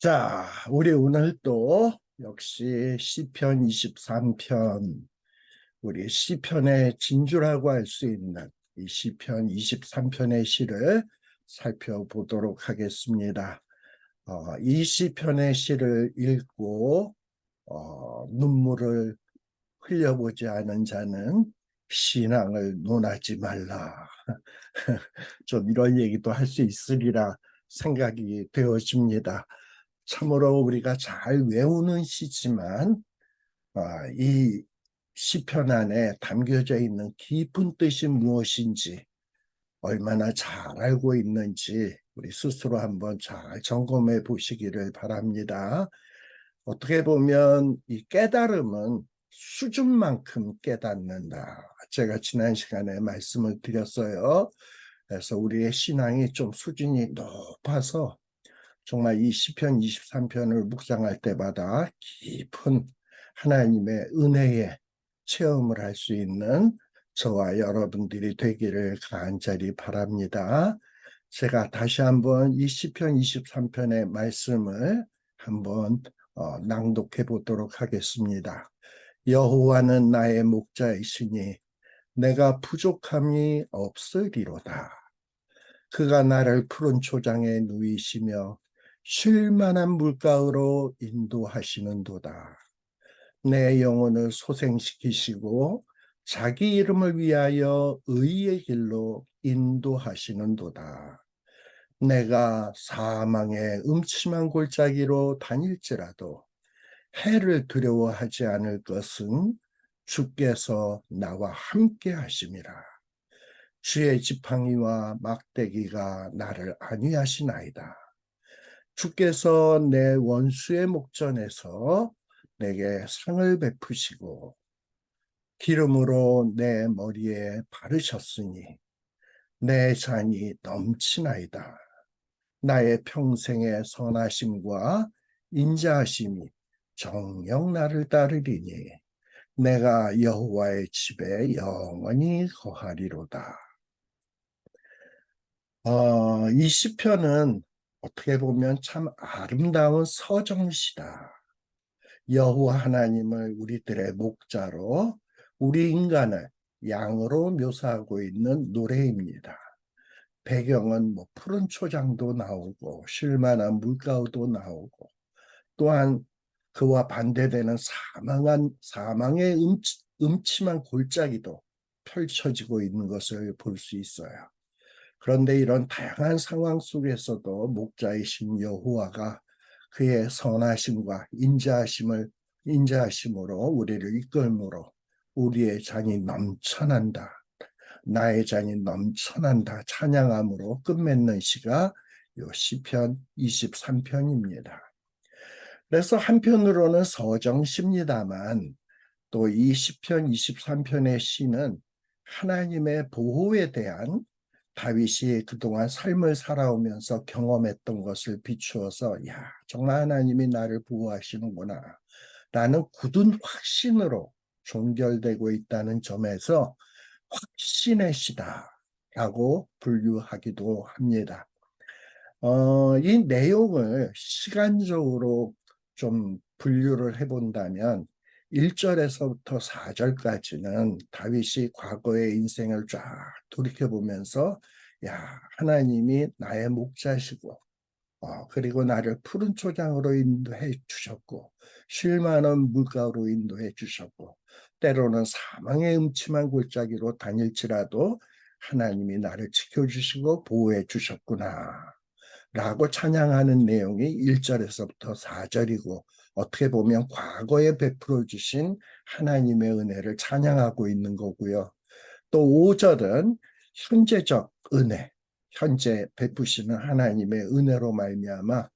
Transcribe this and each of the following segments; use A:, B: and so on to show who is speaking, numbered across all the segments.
A: 자, 우리 오늘 또 역시 시편 23편, 우리 시편의 진주라고 할 수 있는 이 시편 23편의 시를 살펴보도록 하겠습니다. 이 시편의 시를 읽고 눈물을 흘려보지 않은 자는 신앙을 논하지 말라. 좀 이런 얘기도 할 수 있으리라 생각이 되어집니다. 참으로 우리가 잘 외우는 시지만 이 시편 안에 담겨져 있는 깊은 뜻이 무엇인지 얼마나 잘 알고 있는지 우리 스스로 한번 잘 점검해 보시기를 바랍니다. 어떻게 보면 이 깨달음은 수준만큼 깨닫는다. 제가 지난 시간에 말씀을 드렸어요. 그래서 우리의 신앙이 좀 수준이 높아서 정말 이 시편 23편을 묵상할 때마다 깊은 하나님의 은혜의 체험을 할 수 있는 저와 여러분들이 되기를 간절히 바랍니다. 제가 다시 한번 이 시편 23편의 말씀을 한번 낭독해 보도록 하겠습니다. 여호와는 나의 목자이시니 내가 부족함이 없으리로다. 그가 나를 푸른 초장에 누이시며 쉴 만한 물가로 인도하시는도다. 내 영혼을 소생시키시고 자기 이름을 위하여 의의 길로 인도하시는도다. 내가 사망의 음침한 골짜기로 다닐지라도 해를 두려워하지 않을 것은 주께서 나와 함께 하심이라. 주의 지팡이와 막대기가 나를 안위하시나이다. 주께서 내 원수의 목전에서 내게 상을 베푸시고 기름으로 내 머리에 바르셨으니 내 잔이 넘치나이다. 나의 평생의 선하심과 인자하심이 정녕 나를 따르리니 내가 여호와의 집에 영원히 거하리로다. 이 시편은 어떻게 보면 참 아름다운 서정시다. 여호와 하나님을 우리들의 목자로 우리 인간을 양으로 묘사하고 있는 노래입니다. 배경은 뭐 푸른 초장도 나오고 쉴만한 물가도 나오고 또한 그와 반대되는 사망의 음침한 골짜기도 펼쳐지고 있는 것을 볼 수 있어요. 그런데 이런 다양한 상황 속에서도 목자이신 여호와가 그의 선하심과 인자하심으로 우리를 이끌므로 우리의 잔이 넘쳐난다. 나의 잔이 넘쳐난다. 찬양함으로 끝맺는 시가 요 시편 23편입니다. 그래서 한편으로는 서정시입니다만 또 이 시편 23편의 시는 하나님의 보호에 대한 다윗이 그동안 삶을 살아오면서 경험했던 것을 비추어서 야, 정말 하나님이 나를 보호하시는구나 라는 굳은 확신으로 종결되고 있다는 점에서 확신의 시다라고 분류하기도 합니다. 이 내용을 시간적으로 좀 분류를 해본다면 1절에서부터 4절까지는 다윗이 과거의 인생을 쫙 돌이켜보면서 야, 하나님이 나의 목자시고 그리고 나를 푸른 초장으로 인도해 주셨고 쉴 만한 물가로 인도해 주셨고 때로는 사망의 음침한 골짜기로 다닐지라도 하나님이 나를 지켜주시고 보호해 주셨구나 라고 찬양하는 내용이 1절에서부터 4절이고 어떻게 보면 과거에 베풀어 주신 하나님의 은혜를 찬양하고 있는 거고요. 또 5절은 현재적 은혜, 현재 베푸시는 하나님의 은혜로 말미암아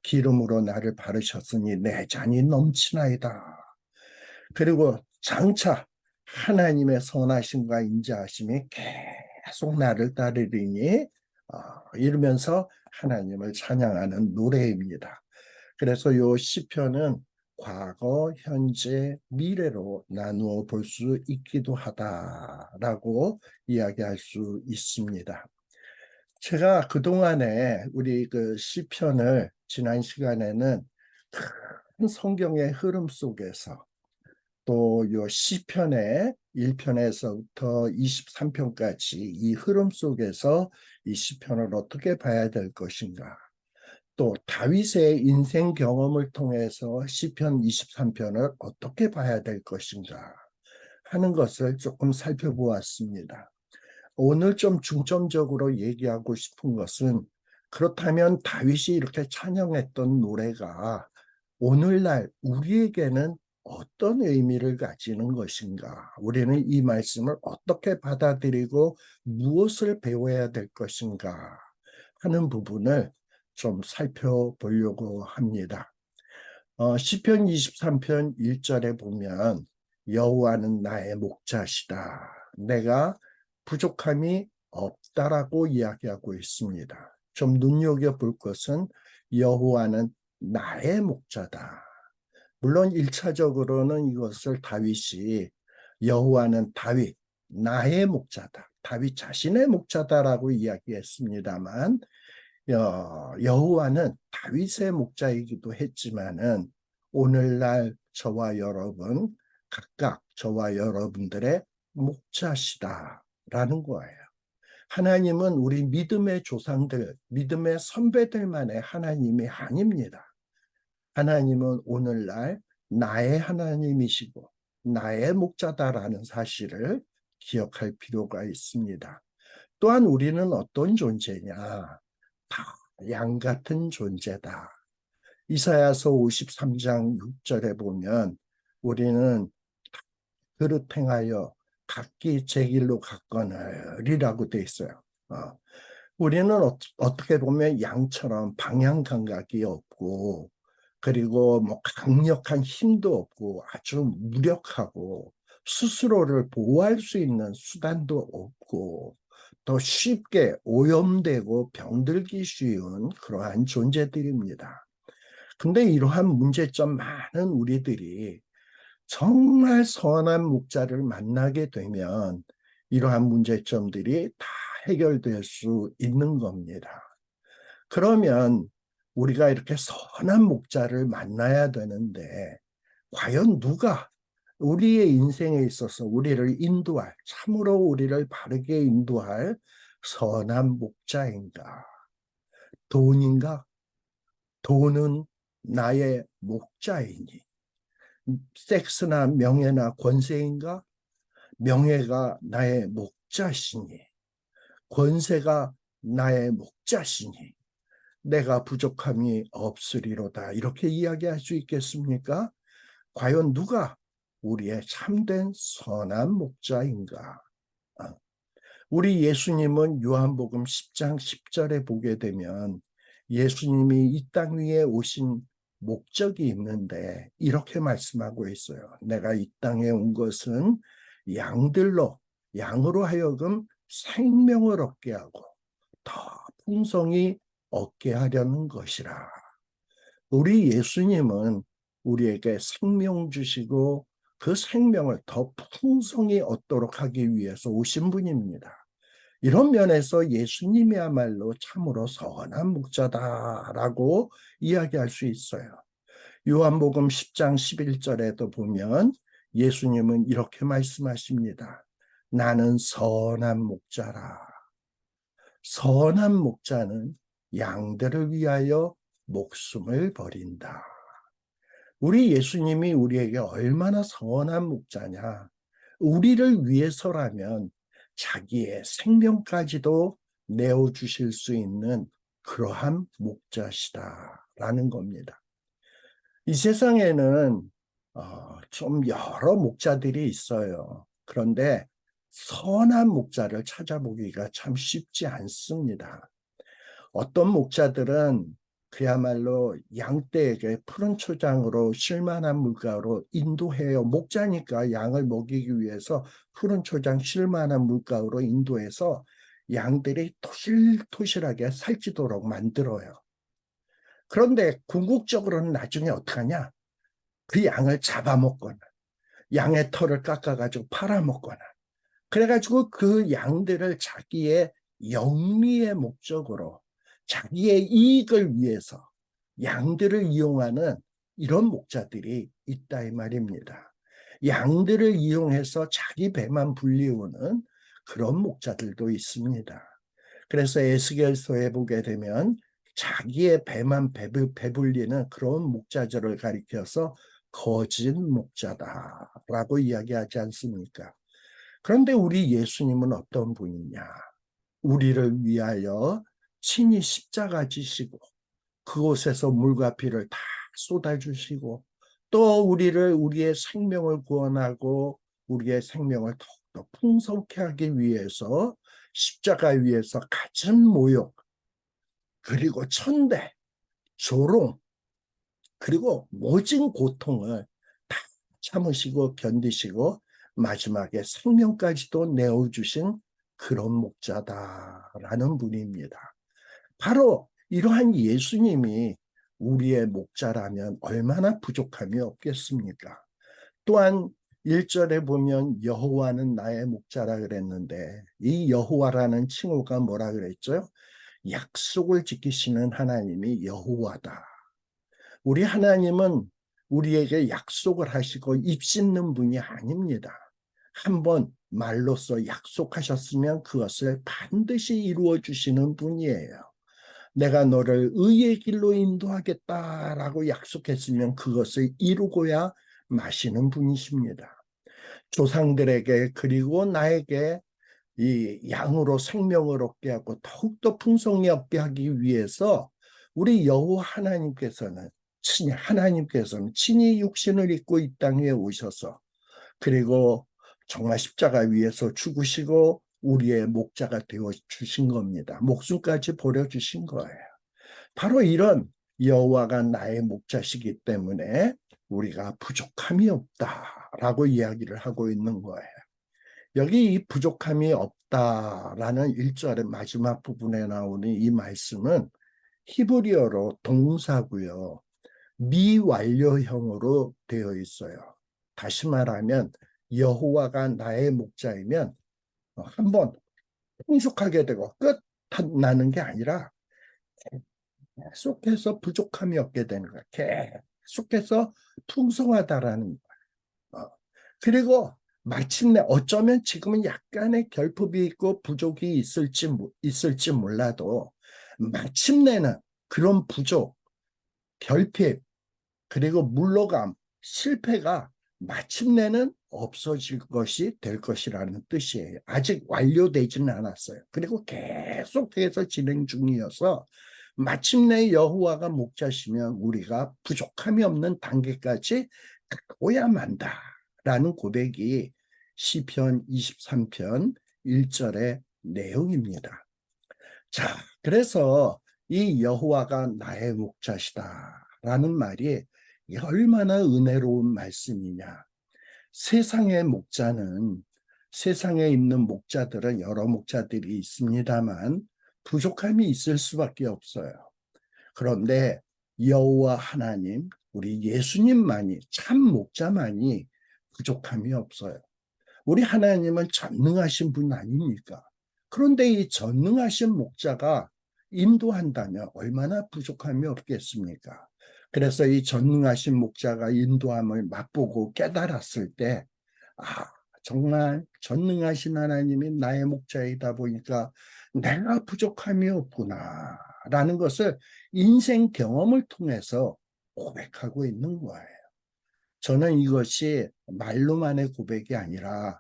A: 기름으로 나를 바르셨으니 내 잔이 넘치나이다. 그리고 장차 하나님의 선하심과 인자하심이 계속 나를 따르리니 이러면서 하나님을 찬양하는 노래입니다. 그래서 이 시편은 과거, 현재, 미래로 나누어 볼 수 있기도 하다라고 이야기할 수 있습니다. 제가 그동안에 우리 그 시편을 지난 시간에는 큰 성경의 흐름 속에서 또 요 시편의 1편에서부터 23편까지 이 흐름 속에서 이 시편을 어떻게 봐야 될 것인가, 또 다윗의 인생 경험을 통해서 시편 23편을 어떻게 봐야 될 것인가 하는 것을 조금 살펴보았습니다. 오늘 좀 중점적으로 얘기하고 싶은 것은, 그렇다면 다윗이 이렇게 찬양했던 노래가 오늘날 우리에게는 어떤 의미를 가지는 것인가? 우리는 이 말씀을 어떻게 받아들이고 무엇을 배워야 될 것인가 하는 부분을 좀 살펴보려고 합니다. 시편 23편 1절에 보면 여호와는 나의 목자시다, 내가 부족함이 없다라고 이야기하고 있습니다. 좀 눈여겨볼 것은 여호와는 나의 목자다. 물론 1차적으로는 이것을 다윗이 여호와는 다윗, 나의 목자다, 다윗 자신의 목자다라고 이야기했습니다만, 여호와는 다윗의 목자이기도 했지만은 오늘날 저와 여러분, 각각 저와 여러분들의 목자시다라는 거예요. 하나님은 우리 믿음의 조상들, 믿음의 선배들만의 하나님이 아닙니다. 하나님은 오늘날 나의 하나님이시고 나의 목자다라는 사실을 기억할 필요가 있습니다. 또한 우리는 어떤 존재냐? 다 양 같은 존재다. 이사야서 53장 6절에 보면 우리는 그릇 행하여 각기 제 길로 갔거늘이라고 돼 있어요. 우리는 어떻게 보면 양처럼 방향 감각이 없고, 그리고 뭐 강력한 힘도 없고, 아주 무력하고, 스스로를 보호할 수 있는 수단도 없고, 더 쉽게 오염되고 병들기 쉬운 그러한 존재들입니다. 근데 이러한 문제점 많은 우리들이 정말 선한 목자를 만나게 되면 이러한 문제점들이 다 해결될 수 있는 겁니다. 그러면 우리가 이렇게 선한 목자를 만나야 되는데, 과연 누가 우리의 인생에 있어서 우리를 인도할, 참으로 우리를 바르게 인도할 선한 목자인가? 돈인가? 돈은 나의 목자이니? 섹스나 명예나 권세인가? 명예가 나의 목자시니? 권세가 나의 목자시니? 내가 부족함이 없으리로다, 이렇게 이야기할 수 있겠습니까? 과연 누가 우리의 참된 선한 목자인가? 우리 예수님은 요한복음 10장 10절에 보게 되면 예수님이 이 땅 위에 오신 목적이 있는데 이렇게 말씀하고 있어요. 내가 이 땅에 온 것은 양으로 하여금 생명을 얻게 하고 더 풍성히 얻게 하려는 것이라. 우리 예수님은 우리에게 생명 주시고 그 생명을 더 풍성히 얻도록 하기 위해서 오신 분입니다. 이런 면에서 예수님이야말로 참으로 선한 목자다라고 이야기할 수 있어요. 요한복음 10장 11절에도 보면 예수님은 이렇게 말씀하십니다. 나는 선한 목자라. 선한 목자는 양들을 위하여 목숨을 버린다. 우리 예수님이 우리에게 얼마나 선한 목자냐. 우리를 위해서라면 자기의 생명까지도 내어주실 수 있는 그러한 목자시다라는 겁니다. 이 세상에는 좀 여러 목자들이 있어요. 그런데 선한 목자를 찾아보기가 참 쉽지 않습니다. 어떤 목자들은 그야말로 양떼에게 푸른 초장으로 쉴만한 물가로 인도해요. 목자니까 양을 먹이기 위해서 푸른 초장 쉴만한 물가로 인도해서 양들이 토실토실하게 살찌도록 만들어요. 그런데 궁극적으로는 나중에 어떡하냐? 그 양을 잡아먹거나 양의 털을 깎아가지고 팔아먹거나, 그래가지고 그 양들을 자기의 영리의 목적으로, 자기의 이익을 위해서 양들을 이용하는 이런 목자들이 있다 이 말입니다. 양들을 이용해서 자기 배만 불리우는 그런 목자들도 있습니다. 그래서 에스겔서에 보게 되면 자기의 배만 배불리는 그런 목자들을 가리켜서 거짓 목자다라고 이야기하지 않습니까? 그런데 우리 예수님은 어떤 분이냐? 우리를 위하여 친히 십자가 지시고 그곳에서 물과 피를 다 쏟아주시고 또 우리의 생명을 구원하고 우리의 생명을 더욱더 풍성케 하기 위해서 십자가 위에서 갖은 모욕 그리고 천대, 조롱 그리고 모진 고통을 다 참으시고 견디시고 마지막에 생명까지도 내어주신 그런 목자다라는 분입니다. 바로 이러한 예수님이 우리의 목자라면 얼마나 부족함이 없겠습니까? 또한 1절에 보면 여호와는 나의 목자라 그랬는데 이 여호와라는 칭호가 뭐라 그랬죠? 약속을 지키시는 하나님이 여호와다. 우리 하나님은 우리에게 약속을 하시고 입짓는 분이 아닙니다. 한번 말로써 약속하셨으면 그것을 반드시 이루어 주시는 분이에요. 내가 너를 의의 길로 인도하겠다라고 약속했으면 그것을 이루고야 마시는 분이십니다. 조상들에게 그리고 나에게 이 양으로 생명을 얻게 하고 더욱더 풍성히 얻게 하기 위해서 우리 여호와 하나님께서는 친히 육신을 입고 이 땅에 오셔서 그리고 정말 십자가 위에서 죽으시고 우리의 목자가 되어 주신 겁니다. 목숨까지 버려주신 거예요. 바로 이런 여호와가 나의 목자시기 때문에 우리가 부족함이 없다라고 이야기를 하고 있는 거예요. 여기 이 부족함이 없다라는 1절의 마지막 부분에 나오는 이 말씀은 히브리어로 동사고요. 미완료형으로 되어 있어요. 다시 말하면 여호와가 나의 목자이면 한번 풍족하게 되고 끝 나는 게 아니라 계속해서 부족함이 없게 되는 거야. 계속해서 풍성하다라는 거야. 그리고 마침내 어쩌면 지금은 약간의 결핍이 있고 부족이 있을지 몰라도 마침내는 그런 부족, 결핍, 그리고 물러감, 실패가 마침내는 없어질 것이 될 것이라는 뜻이에요. 아직 완료되지는 않았어요. 그리고 계속해서 진행 중이어서 마침내 여호와가 목자시면 우리가 부족함이 없는 단계까지 가고야 만다라는 고백이 시편 23편 1절의 내용입니다. 자, 그래서 이 여호와가 나의 목자시다라는 말이 얼마나 은혜로운 말씀이냐. 세상에 있는 목자들은 여러 목자들이 있습니다만 부족함이 있을 수밖에 없어요. 그런데 여호와 하나님, 우리 예수님만이 참 목자만이 부족함이 없어요. 우리 하나님은 전능하신 분 아닙니까? 그런데 이 전능하신 목자가 인도한다면 얼마나 부족함이 없겠습니까? 그래서 이 전능하신 목자가 인도함을 맛보고 깨달았을 때, 아, 정말 전능하신 하나님이 나의 목자이다 보니까 내가 부족함이 없구나, 라는 것을 인생 경험을 통해서 고백하고 있는 거예요. 저는 이것이 말로만의 고백이 아니라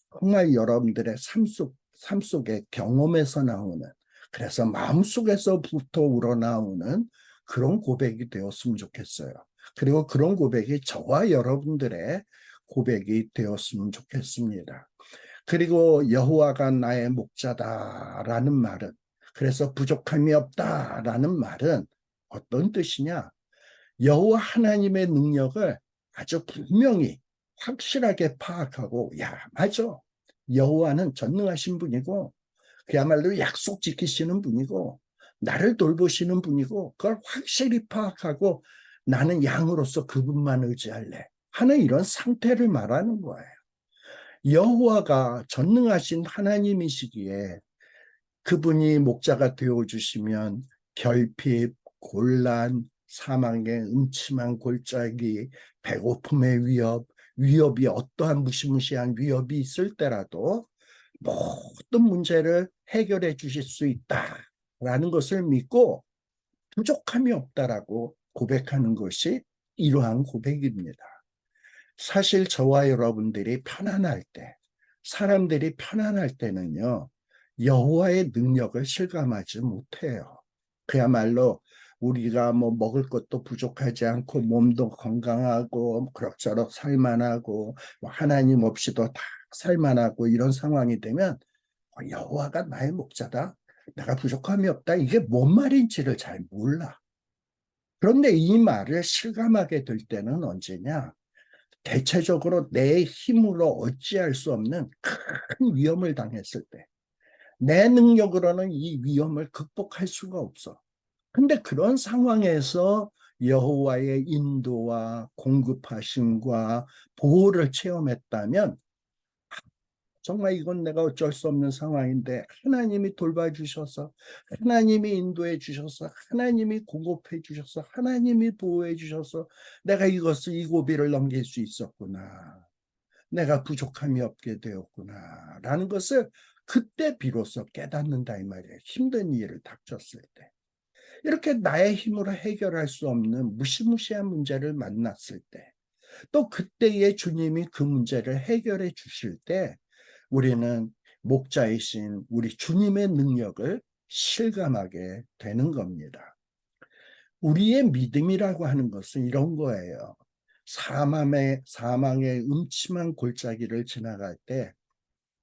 A: 정말 여러분들의 삶 속의 경험에서 나오는, 그래서 마음속에서부터 우러나오는 그런 고백이 되었으면 좋겠어요. 그리고 그런 고백이 저와 여러분들의 고백이 되었으면 좋겠습니다. 그리고 여호와가 나의 목자다라는 말은, 그래서 부족함이 없다라는 말은 어떤 뜻이냐? 여호와 하나님의 능력을 아주 분명히 확실하게 파악하고, 야, 맞아. 여호와는 전능하신 분이고 그야말로 약속 지키시는 분이고 나를 돌보시는 분이고 그걸 확실히 파악하고 나는 양으로서 그분만 의지할래 하는 이런 상태를 말하는 거예요. 여호와가 전능하신 하나님이시기에 그분이 목자가 되어주시면 결핍, 곤란, 사망의 음침한 골짜기, 배고픔의 위협, 위협이 어떠한 무시무시한 위협이 있을 때라도 모든 문제를 해결해 주실 수 있다라는 것을 믿고 부족함이 없다라고 고백하는 것이 이러한 고백입니다. 사실 저와 여러분들이 편안할 때, 사람들이 편안할 때는요, 여호와의 능력을 실감하지 못해요. 그야말로 우리가 뭐 먹을 것도 부족하지 않고 몸도 건강하고 그럭저럭 살만하고 하나님 없이도 다 살만하고 이런 상황이 되면 여호와가 나의 목자다. 내가 부족함이 없다. 이게 뭔 말인지를 잘 몰라. 그런데 이 말을 실감하게 될 때는 언제냐? 대체적으로 내 힘으로 어찌할 수 없는 큰 위험을 당했을 때, 내 능력으로는 이 위험을 극복할 수가 없어. 근데 그런 상황에서 여호와의 인도와 공급하심과 보호를 체험했다면 정말 이건 내가 어쩔 수 없는 상황인데 하나님이 돌봐주셔서, 하나님이 인도해 주셔서, 하나님이 공급해 주셔서, 하나님이 보호해 주셔서 내가 이 고비를 넘길 수 있었구나. 내가 부족함이 없게 되었구나 라는 것을 그때 비로소 깨닫는다 이 말이에요. 힘든 일을 닥쳤을 때. 이렇게 나의 힘으로 해결할 수 없는 무시무시한 문제를 만났을 때, 또 그때의 주님이 그 문제를 해결해 주실 때 우리는 목자이신 우리 주님의 능력을 실감하게 되는 겁니다. 우리의 믿음이라고 하는 것은 이런 거예요. 사망의 음침한 골짜기를 지나갈 때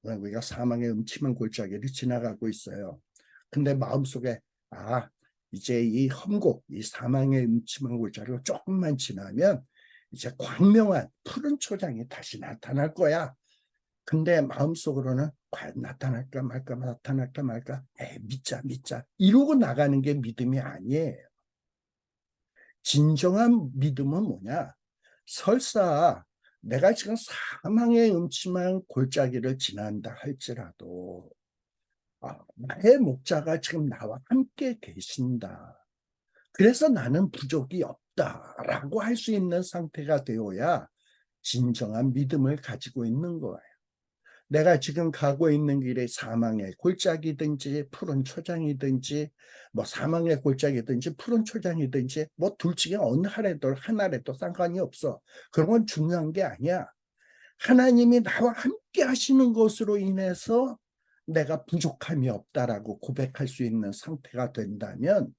A: 우리가 사망의 음침한 골짜기를 지나가고 있어요. 근데 마음속에 이제 이 험곡, 이 사망의 음침한 골짜기를 조금만 지나면 이제 광명한 푸른 초장이 다시 나타날 거야. 근데 마음속으로는 과연 나타날까 말까 나타날까 말까 믿자 이러고 나가는 게 믿음이 아니에요. 진정한 믿음은 뭐냐? 설사 내가 지금 사망의 음침한 골짜기를 지난다 할지라도 나의 목자가 지금 나와 함께 계신다. 그래서 나는 부족이 없다라고 할 수 있는 상태가 되어야 진정한 믿음을 가지고 있는 거예요. 내가 지금 가고 있는 길에 사망의 골짜기든지 푸른 초장이든지 뭐 사망의 골짜기든지 푸른 초장이든지 뭐 둘 중에 어느 하나라도 상관이 없어. 그런 건 중요한 게 아니야. 하나님이 나와 함께 하시는 것으로 인해서 내가 부족함이 없다라고 고백할 수 있는 상태가 된다면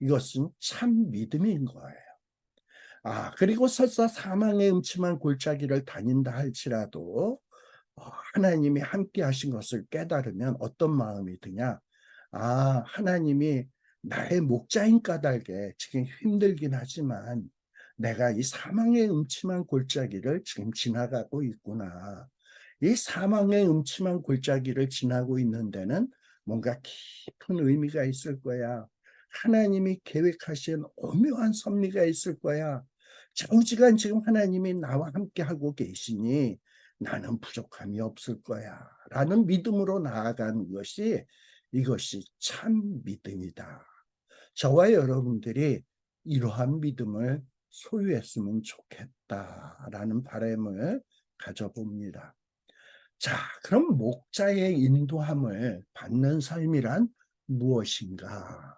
A: 이것은 참 믿음인 거예요. 그리고 설사 사망의 음침한 골짜기를 다닌다 할지라도 하나님이 함께 하신 것을 깨달으면 어떤 마음이 드냐? 하나님이 나의 목자인 까닭에 지금 힘들긴 하지만 내가 이 사망의 음침한 골짜기를 지금 지나가고 있구나. 이 사망의 음침한 골짜기를 지나고 있는 데는 뭔가 깊은 의미가 있을 거야. 하나님이 계획하신 오묘한 섭리가 있을 거야. 좌우지간 지금 하나님이 나와 함께 하고 계시니 나는 부족함이 없을 거야. 라는 믿음으로 나아가는 것이 이것이 참 믿음이다. 저와 여러분들이 이러한 믿음을 소유했으면 좋겠다라는 바람을 가져봅니다. 자, 그럼 목자의 인도함을 받는 삶이란 무엇인가?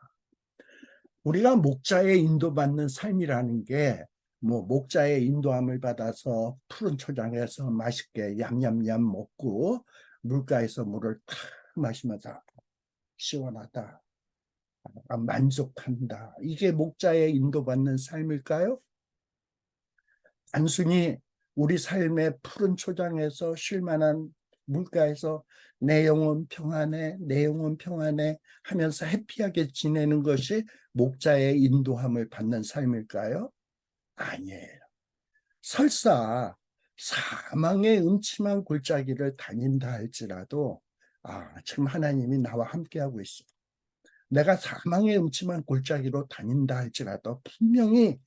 A: 우리가 목자의 인도받는 삶이라는 게 뭐 목자의 인도함을 받아서 푸른 초장에서 맛있게 얌얌얌 먹고 물가에서 물을 탁 마시면서 시원하다, 만족한다. 이게 목자의 인도받는 삶일까요? 단순히 우리 삶의 푸른 초장에서 쉴만한 물가에서 내 영혼 평안해, 내 영혼 평안해 하면서 해피하게 지내는 것이 목자의 인도함을 받는 삶일까요? 아니에요. 설사 사망의 음침한 골짜기를 다닌다 할지라도 지금 하나님이 나와 함께하고 있어. 내가 사망의 음침한 골짜기로 다닌다 할지라도 분명히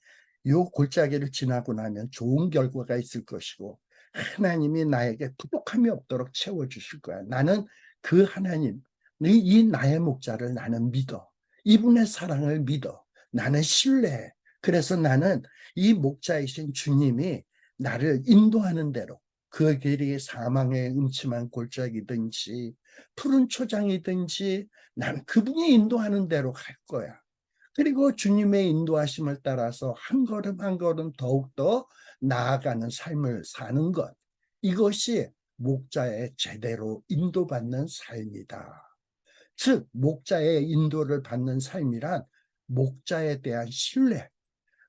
A: 이 골짜기를 지나고 나면 좋은 결과가 있을 것이고 하나님이 나에게 부족함이 없도록 채워주실 거야. 나는 그 하나님, 이 나의 목자를 나는 믿어. 이분의 사랑을 믿어. 나는 신뢰해. 그래서 나는 이 목자이신 주님이 나를 인도하는 대로, 그 길이 사망의 음침한 골짜기든지 푸른 초장이든지 난 그분이 인도하는 대로 갈 거야. 그리고 주님의 인도하심을 따라서 한 걸음 한 걸음 더욱더 나아가는 삶을 사는 것. 이것이 목자의 제대로 인도받는 삶이다. 즉, 목자의 인도를 받는 삶이란 목자에 대한 신뢰,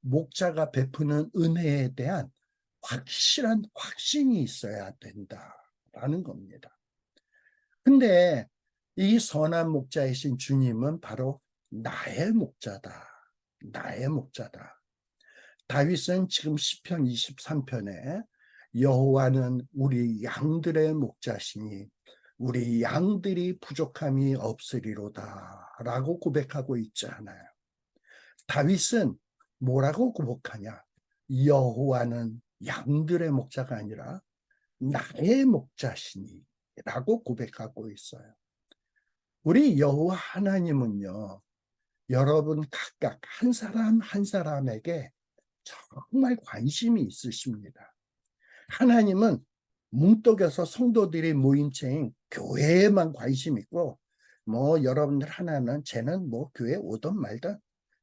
A: 목자가 베푸는 은혜에 대한 확실한 확신이 있어야 된다라는 겁니다. 근데 이 선한 목자이신 주님은 바로 나의 목자다. 나의 목자다. 다윗은 지금 시편 23편에 여호와는 우리 양들의 목자시니 우리 양들이 부족함이 없으리로다 라고 고백하고 있지 않아요. 다윗은 뭐라고 고백하냐? 여호와는 양들의 목자가 아니라 나의 목자시니 라고 고백하고 있어요. 우리 여호와 하나님은요, 여러분 각각 한 사람 한 사람에게 정말 관심이 있으십니다. 하나님은 뭉떡여서 성도들이 모인 채인 교회에만 관심 있고, 뭐 여러분들 하나는 쟤는 뭐 교회 오든 말든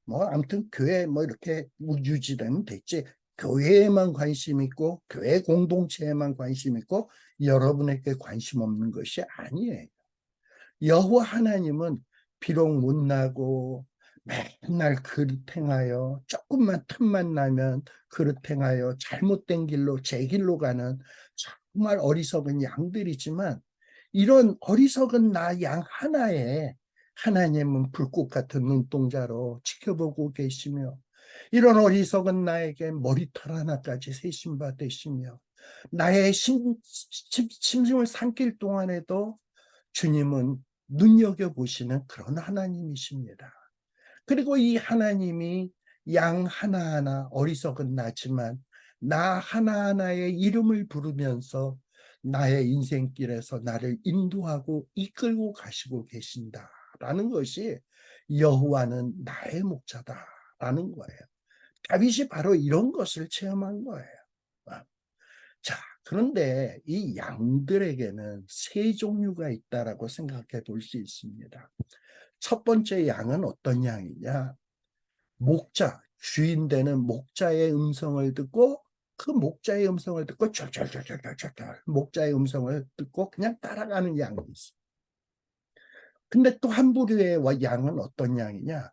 A: 뭐 아무튼 교회 뭐 이렇게 유지되면 됐지, 교회에만 관심 있고 교회 공동체에만 관심 있고 여러분에게 관심 없는 것이 아니에요. 여호와 하나님은 비록 못나고 맨날 그릇 행하여 조금만 틈만 나면 그릇 행하여 잘못된 길로 제 길로 가는 정말 어리석은 양들이지만, 이런 어리석은 나 양 하나에 하나님은 불꽃 같은 눈동자로 지켜보고 계시며, 이런 어리석은 나에게 머리털 하나까지 세신 바 되시며, 나의 심심을 삼킬 동안에도 주님은 눈여겨보시는 그런 하나님이십니다. 그리고 이 하나님이 양 하나하나 어리석은 나지만 나 하나하나의 이름을 부르면서 나의 인생길에서 나를 인도하고 이끌고 가시고 계신다라는 것이 여호와는 나의 목자다라는 거예요. 다윗이 바로 이런 것을 체험한 거예요. 자, 그런데 이 양들에게는 세 종류가 있다라고 생각해 볼 수 있습니다. 첫 번째 양은 어떤 양이냐? 목자, 주인 되는 목자의 음성을 듣고 그 목자의 음성을 듣고 쫄쫄쫄쫄쫄쫄 목자의 음성을 듣고 그냥 따라가는 양이 있어. 근데 또 한 부류의 양은 어떤 양이냐?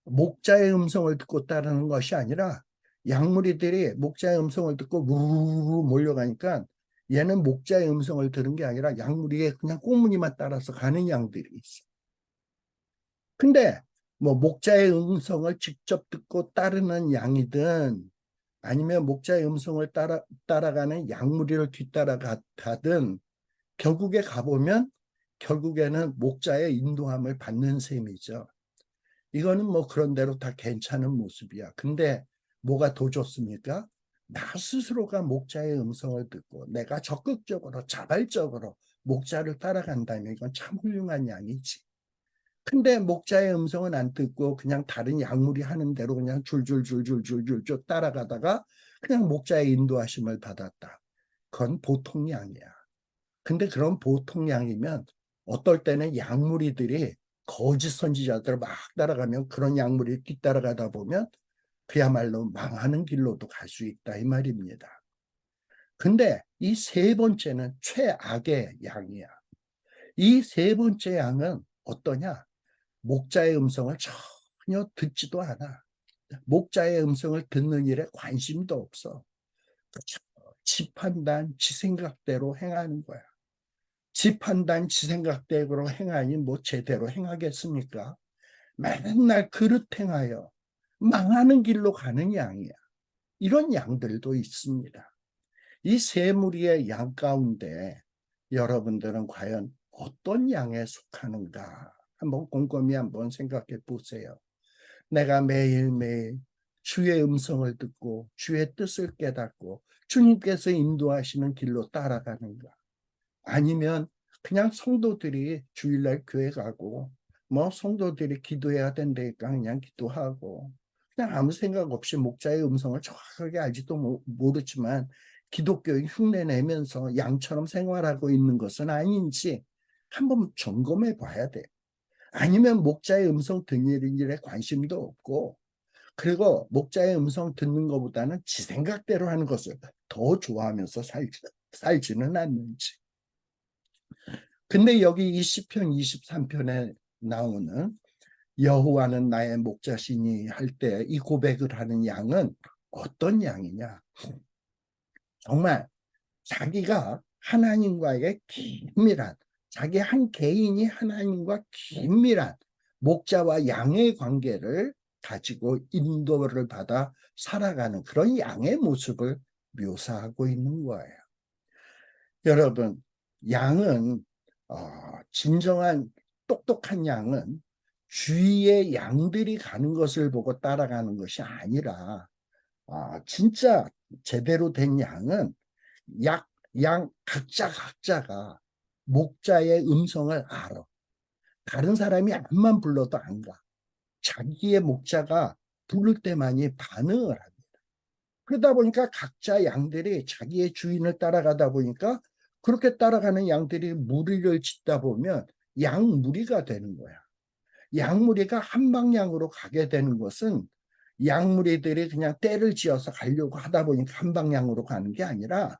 A: 목자의 음성을 듣고 따르는 것이 아니라 양무리들이 목자의 음성을 듣고 무르르 몰려가니까 얘는 목자의 음성을 들은 게 아니라 양무리에 그냥 꽁무니만 따라서 가는 양들이 있어. 근데 뭐 목자의 음성을 직접 듣고 따르는 양이든 아니면 목자의 음성을 따라가는 양무리를 뒤따라가든 결국에 가보면 결국에는 목자의 인도함을 받는 셈이죠. 이거는 뭐 그런 대로 다 괜찮은 모습이야. 근데 뭐가 더 좋습니까? 나 스스로가 목자의 음성을 듣고 내가 적극적으로 자발적으로 목자를 따라간다면 이건 참 훌륭한 양이지. 근데 목자의 음성은 안 듣고 그냥 다른 약물이 하는 대로 그냥 줄줄줄줄줄줄 따라가다가 그냥 목자의 인도하심을 받았다. 그건 보통 양이야. 근데 그런 보통 양이면 어떨 때는 약무리들이 거짓 선지자들을 막 따라가면 그런 약물이 뒤따라가다 보면 그야말로 망하는 길로도 갈 수 있다 이 말입니다. 근데 이 세 번째는 최악의 양이야. 이 세 번째 양은 어떠냐? 목자의 음성을 전혀 듣지도 않아. 목자의 음성을 듣는 일에 관심도 없어. 지 판단, 지 생각대로 행하는 거야. 지 판단, 지 생각대로 행하니 뭐 제대로 행하겠습니까? 맨날 그릇 행하여 망하는 길로 가는 양이야. 이런 양들도 있습니다. 이 세 무리의 양 가운데 여러분들은 과연 어떤 양에 속하는가? 한번 곰곰이 한번 생각해 보세요. 내가 매일매일 주의 음성을 듣고 주의 뜻을 깨닫고 주님께서 인도하시는 길로 따라가는가? 아니면 그냥 성도들이 주일날 교회 가고 뭐 성도들이 기도해야 된다니까 그냥 기도하고 그냥 아무 생각 없이 목자의 음성을 정확하게 알지도 모르지만 기독교인 흉내 내면서 양처럼 생활하고 있는 것은 아닌지 한번 점검해 봐야 돼요. 아니면 목자의 음성 듣는 일에 관심도 없고, 그리고 목자의 음성 듣는 것보다는 지 생각대로 하는 것을 더 좋아하면서 살지는 않는지. 근데 여기 이 시편 23편에 나오는 여호와는 나의 목자시니 할 때 이 고백을 하는 양은 어떤 양이냐? 정말 자기가 하나님과의 긴밀한, 자기 한 개인이 하나님과 긴밀한 목자와 양의 관계를 가지고 인도를 받아 살아가는 그런 양의 모습을 묘사하고 있는 거예요. 여러분, 양은 진정한 똑똑한 양은 주위의 양들이 가는 것을 보고 따라가는 것이 아니라 진짜 제대로 된 양은 양 각자가 목자의 음성을 알아. 다른 사람이 암만 불러도 안 가. 자기의 목자가 부를 때만이 반응을 합니다. 그러다 보니까 각자 양들이 자기의 주인을 따라가다 보니까 그렇게 따라가는 양들이 무리를 짓다 보면 양무리가 되는 거야. 양무리가 한 방향으로 가게 되는 것은 양무리들이 그냥 떼를 지어서 가려고 하다 보니까 한 방향으로 가는 게 아니라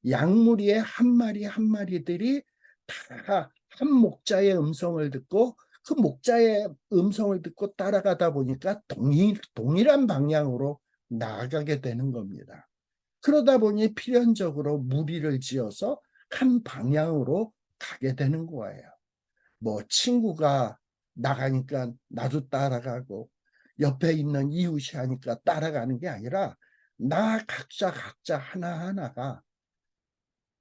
A: 양무리의 한 마리 한 마리들이 다 한 목자의 음성을 듣고 그 목자의 음성을 듣고 따라가다 보니까 동일한 방향으로 나아가게 되는 겁니다. 그러다 보니 필연적으로 무리를 지어서 한 방향으로 가게 되는 거예요. 뭐 친구가 나가니까 나도 따라가고 옆에 있는 이웃이 하니까 따라가는 게 아니라 나 각자 하나하나가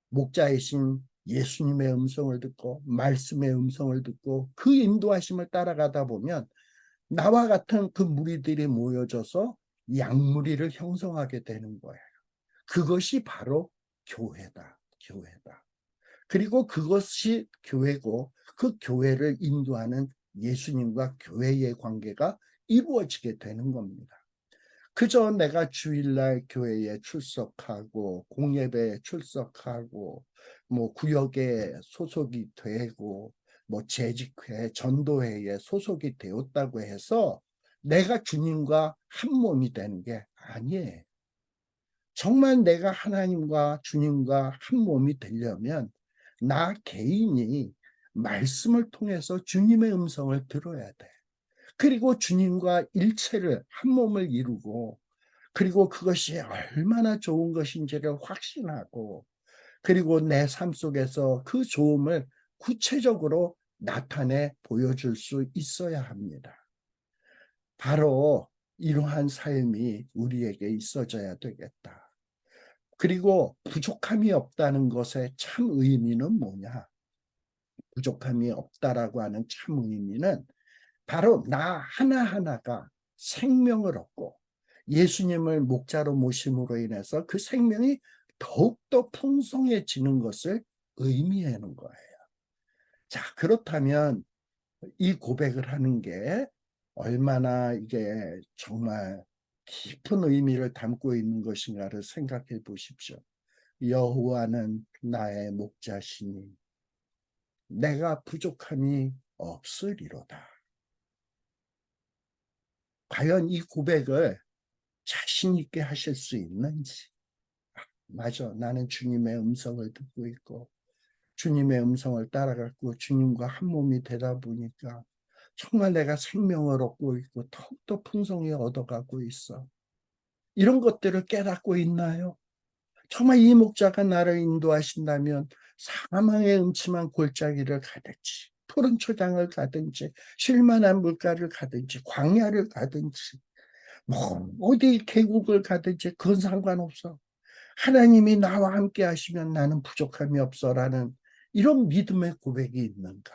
A: 목자이신 예수님의 음성을 듣고 말씀의 음성을 듣고 그 인도하심을 따라가다 보면 나와 같은 그 무리들이 모여져서 양무리를 형성하게 되는 거예요. 그것이 바로 교회다. 그리고 그것이 교회고 그 교회를 인도하는 예수님과 교회의 관계가 이루어지게 되는 겁니다. 그저 내가 주일날 교회에 출석하고 공예배에 출석하고 뭐 구역에 소속이 되고 뭐 재직회, 전도회에 소속이 되었다고 해서 내가 주님과 한 몸이 되는 게 아니에요. 정말 내가 하나님과 주님과 한 몸이 되려면 나 개인이 말씀을 통해서 주님의 음성을 들어야 돼. 그리고 주님과 일체를 한 몸을 이루고 그리고 그것이 얼마나 좋은 것인지를 확신하고 그리고 내 삶 속에서 그 좋음을 구체적으로 나타내 보여줄 수 있어야 합니다. 바로 이러한 삶이 우리에게 있어져야 되겠다. 그리고 부족함이 없다는 것의 참 의미는 뭐냐? 부족함이 없다라고 하는 참 의미는 바로 나 하나하나가 생명을 얻고 예수님을 목자로 모심으로 인해서 그 생명이 더욱더 풍성해지는 것을 의미하는 거예요. 자, 그렇다면 이 고백을 하는 게 얼마나 이게 정말 깊은 의미를 담고 있는 것인가를 생각해 보십시오. 여호와는 나의 목자시니 내가 부족함이 없으리로다. 과연 이 고백을 자신 있게 하실 수 있는지. 맞아, 나는 주님의 음성을 듣고 있고 주님의 음성을 따라갔고 주님과 한 몸이 되다 보니까 정말 내가 생명을 얻고 있고 더욱더 풍성히 얻어가고 있어. 이런 것들을 깨닫고 있나요? 정말 이 목자가 나를 인도하신다면 사망의 음침한 골짜기를 가든지 푸른 초장을 가든지 쉴만한 물가를 가든지 광야를 가든지 뭐 어디 계곡을 가든지 그건 상관없어. 하나님이 나와 함께 하시면 나는 부족함이 없어라는 이런 믿음의 고백이 있는가?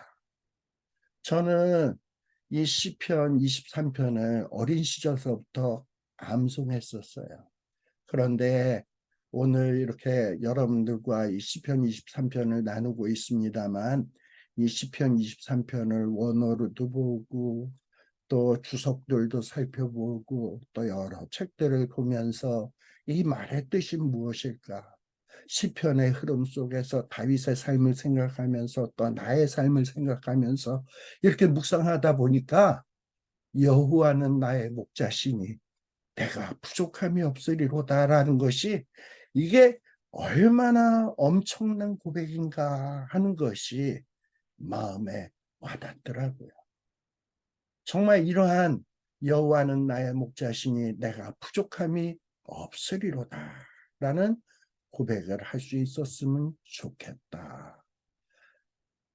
A: 저는 이 시편 23편을 어린 시절서부터 암송했었어요. 그런데 오늘 이렇게 여러분들과 이 시편 23편을 나누고 있습니다만 이 시편 23편을 원어로도 보고 또 주석들도 살펴보고 또 여러 책들을 보면서 이 말의 뜻이 무엇일까? 시편의 흐름 속에서 다윗의 삶을 생각하면서 또 나의 삶을 생각하면서 이렇게 묵상하다 보니까 여호와는 나의 목자시니 내가 부족함이 없으리로다라는 것이 이게 얼마나 엄청난 고백인가 하는 것이 마음에 와닿더라고요. 정말 이러한 여호와는 나의 목자시니 내가 부족함이 없으리로다 라는 고백을 할 수 있었으면 좋겠다.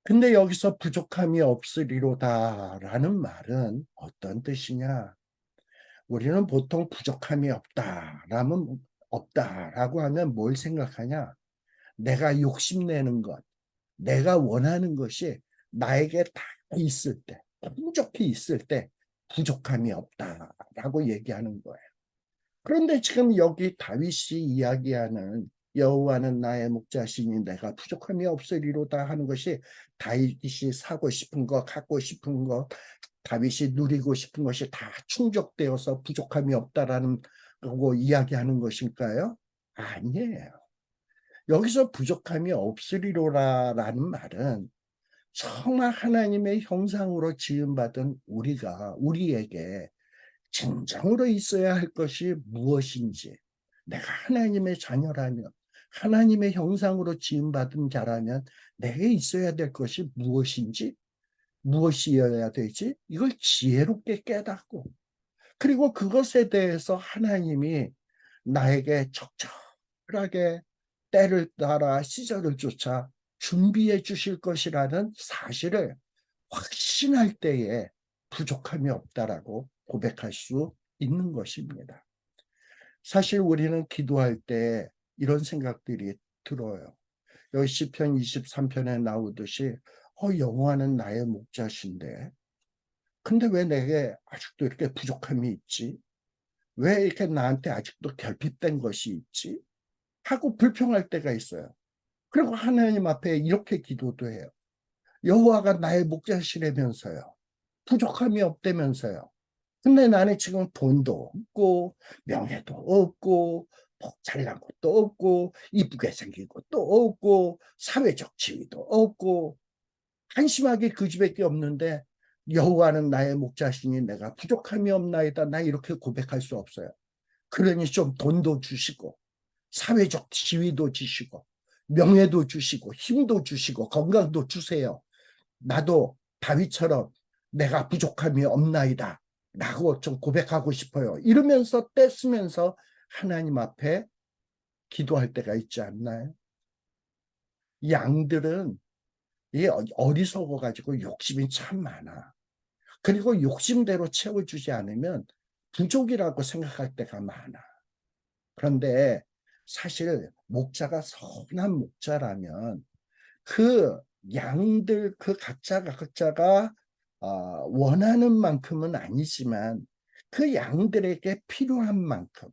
A: 근데 여기서 부족함이 없으리로다 라는 말은 어떤 뜻이냐? 우리는 보통 부족함이 없다라고 하면 뭘 생각하냐? 내가 욕심내는 것, 내가 원하는 것이 나에게 다 있을 때, 풍족히 있을 때 부족함이 없다라고 얘기하는 거예요. 그런데 지금 여기 다윗이 이야기하는 여호와는 나의 목자시니 내가 부족함이 없으리로다 하는 것이 다윗이 사고 싶은 거, 갖고 싶은 거, 다윗이 누리고 싶은 것이 다 충족되어서 부족함이 없다라는 거고 이야기하는 것일까요? 아니에요. 여기서 부족함이 없으리로라라는 말은 정말 하나님의 형상으로 지음받은 우리에게 진정으로 있어야 할 것이 무엇인지, 내가 하나님의 자녀라면, 하나님의 형상으로 지음받은 자라면 내게 있어야 될 것이 무엇인지, 무엇이어야 되지? 이걸 지혜롭게 깨닫고, 그리고 그것에 대해서 하나님이 나에게 적절하게 때를 따라 시절을 쫓아 준비해 주실 것이라는 사실을 확신할 때에 부족함이 없다라고 고백할 수 있는 것입니다. 사실 우리는 기도할 때 이런 생각들이 들어요. 여기 시편 23편에 나오듯이 여호와는 나의 목자신데 근데 왜 내게 아직도 이렇게 부족함이 있지? 왜 이렇게 나한테 아직도 결핍된 것이 있지? 하고 불평할 때가 있어요. 그리고 하나님 앞에 이렇게 기도도 해요. 여호와가 나의 목자시라면서요. 부족함이 없다면서요. 근데 나는 지금 돈도 없고 명예도 없고 잘난 것도 없고 이쁘게 생긴 것도 없고 사회적 지위도 없고 한심하게 그 집밖에 없는데 여호와는 나의 목자시니 내가 부족함이 없나이다. 나 이렇게 고백할 수 없어요. 그러니 좀 돈도 주시고 사회적 지위도 주시고 명예도 주시고 힘도 주시고 건강도 주세요. 나도 다윗처럼 내가 부족함이 없나이다 라고 좀 고백하고 싶어요. 이러면서 떼쓰면서 하나님 앞에 기도할 때가 있지 않나요? 양들은 어리석어 가지고 욕심이 참 많아. 그리고 욕심대로 채워주지 않으면 부족이라고 생각할 때가 많아. 그런데 사실 목자가 선한 목자라면 그 양들 그 각자가 원하는 만큼은 아니지만 그 양들에게 필요한 만큼,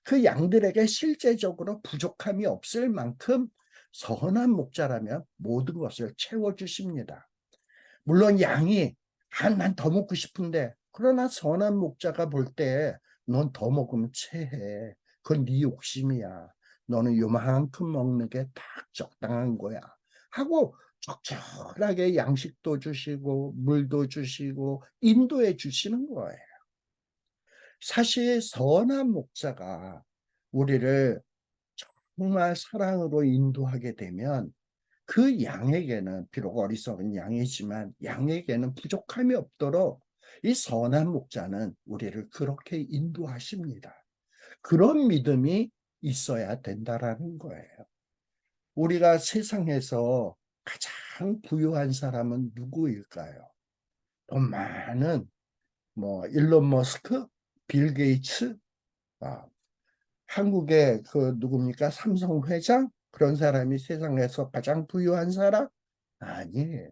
A: 그 양들에게 실제적으로 부족함이 없을 만큼 선한 목자라면 모든 것을 채워주십니다. 물론 양이 난 더 먹고 싶은데 그러나 선한 목자가 볼 때 넌 더 먹으면 체해. 그건 네 욕심이야. 너는 요만큼 먹는 게 딱 적당한 거야. 하고 적절하게 양식도 주시고 물도 주시고 인도해 주시는 거예요. 사실 선한 목자가 우리를 정말 사랑으로 인도하게 되면 그 양에게는 비록 어리석은 양이지만 양에게는 부족함이 없도록 이 선한 목자는 우리를 그렇게 인도하십니다. 그런 믿음이 있어야 된다라는 거예요. 우리가 세상에서 가장 부유한 사람은 누구일까요? 돈 많은 일론 머스크, 빌 게이츠, 아, 한국의 그 누굽니까? 삼성 회장? 그런 사람이 세상에서 가장 부유한 사람? 아니에요.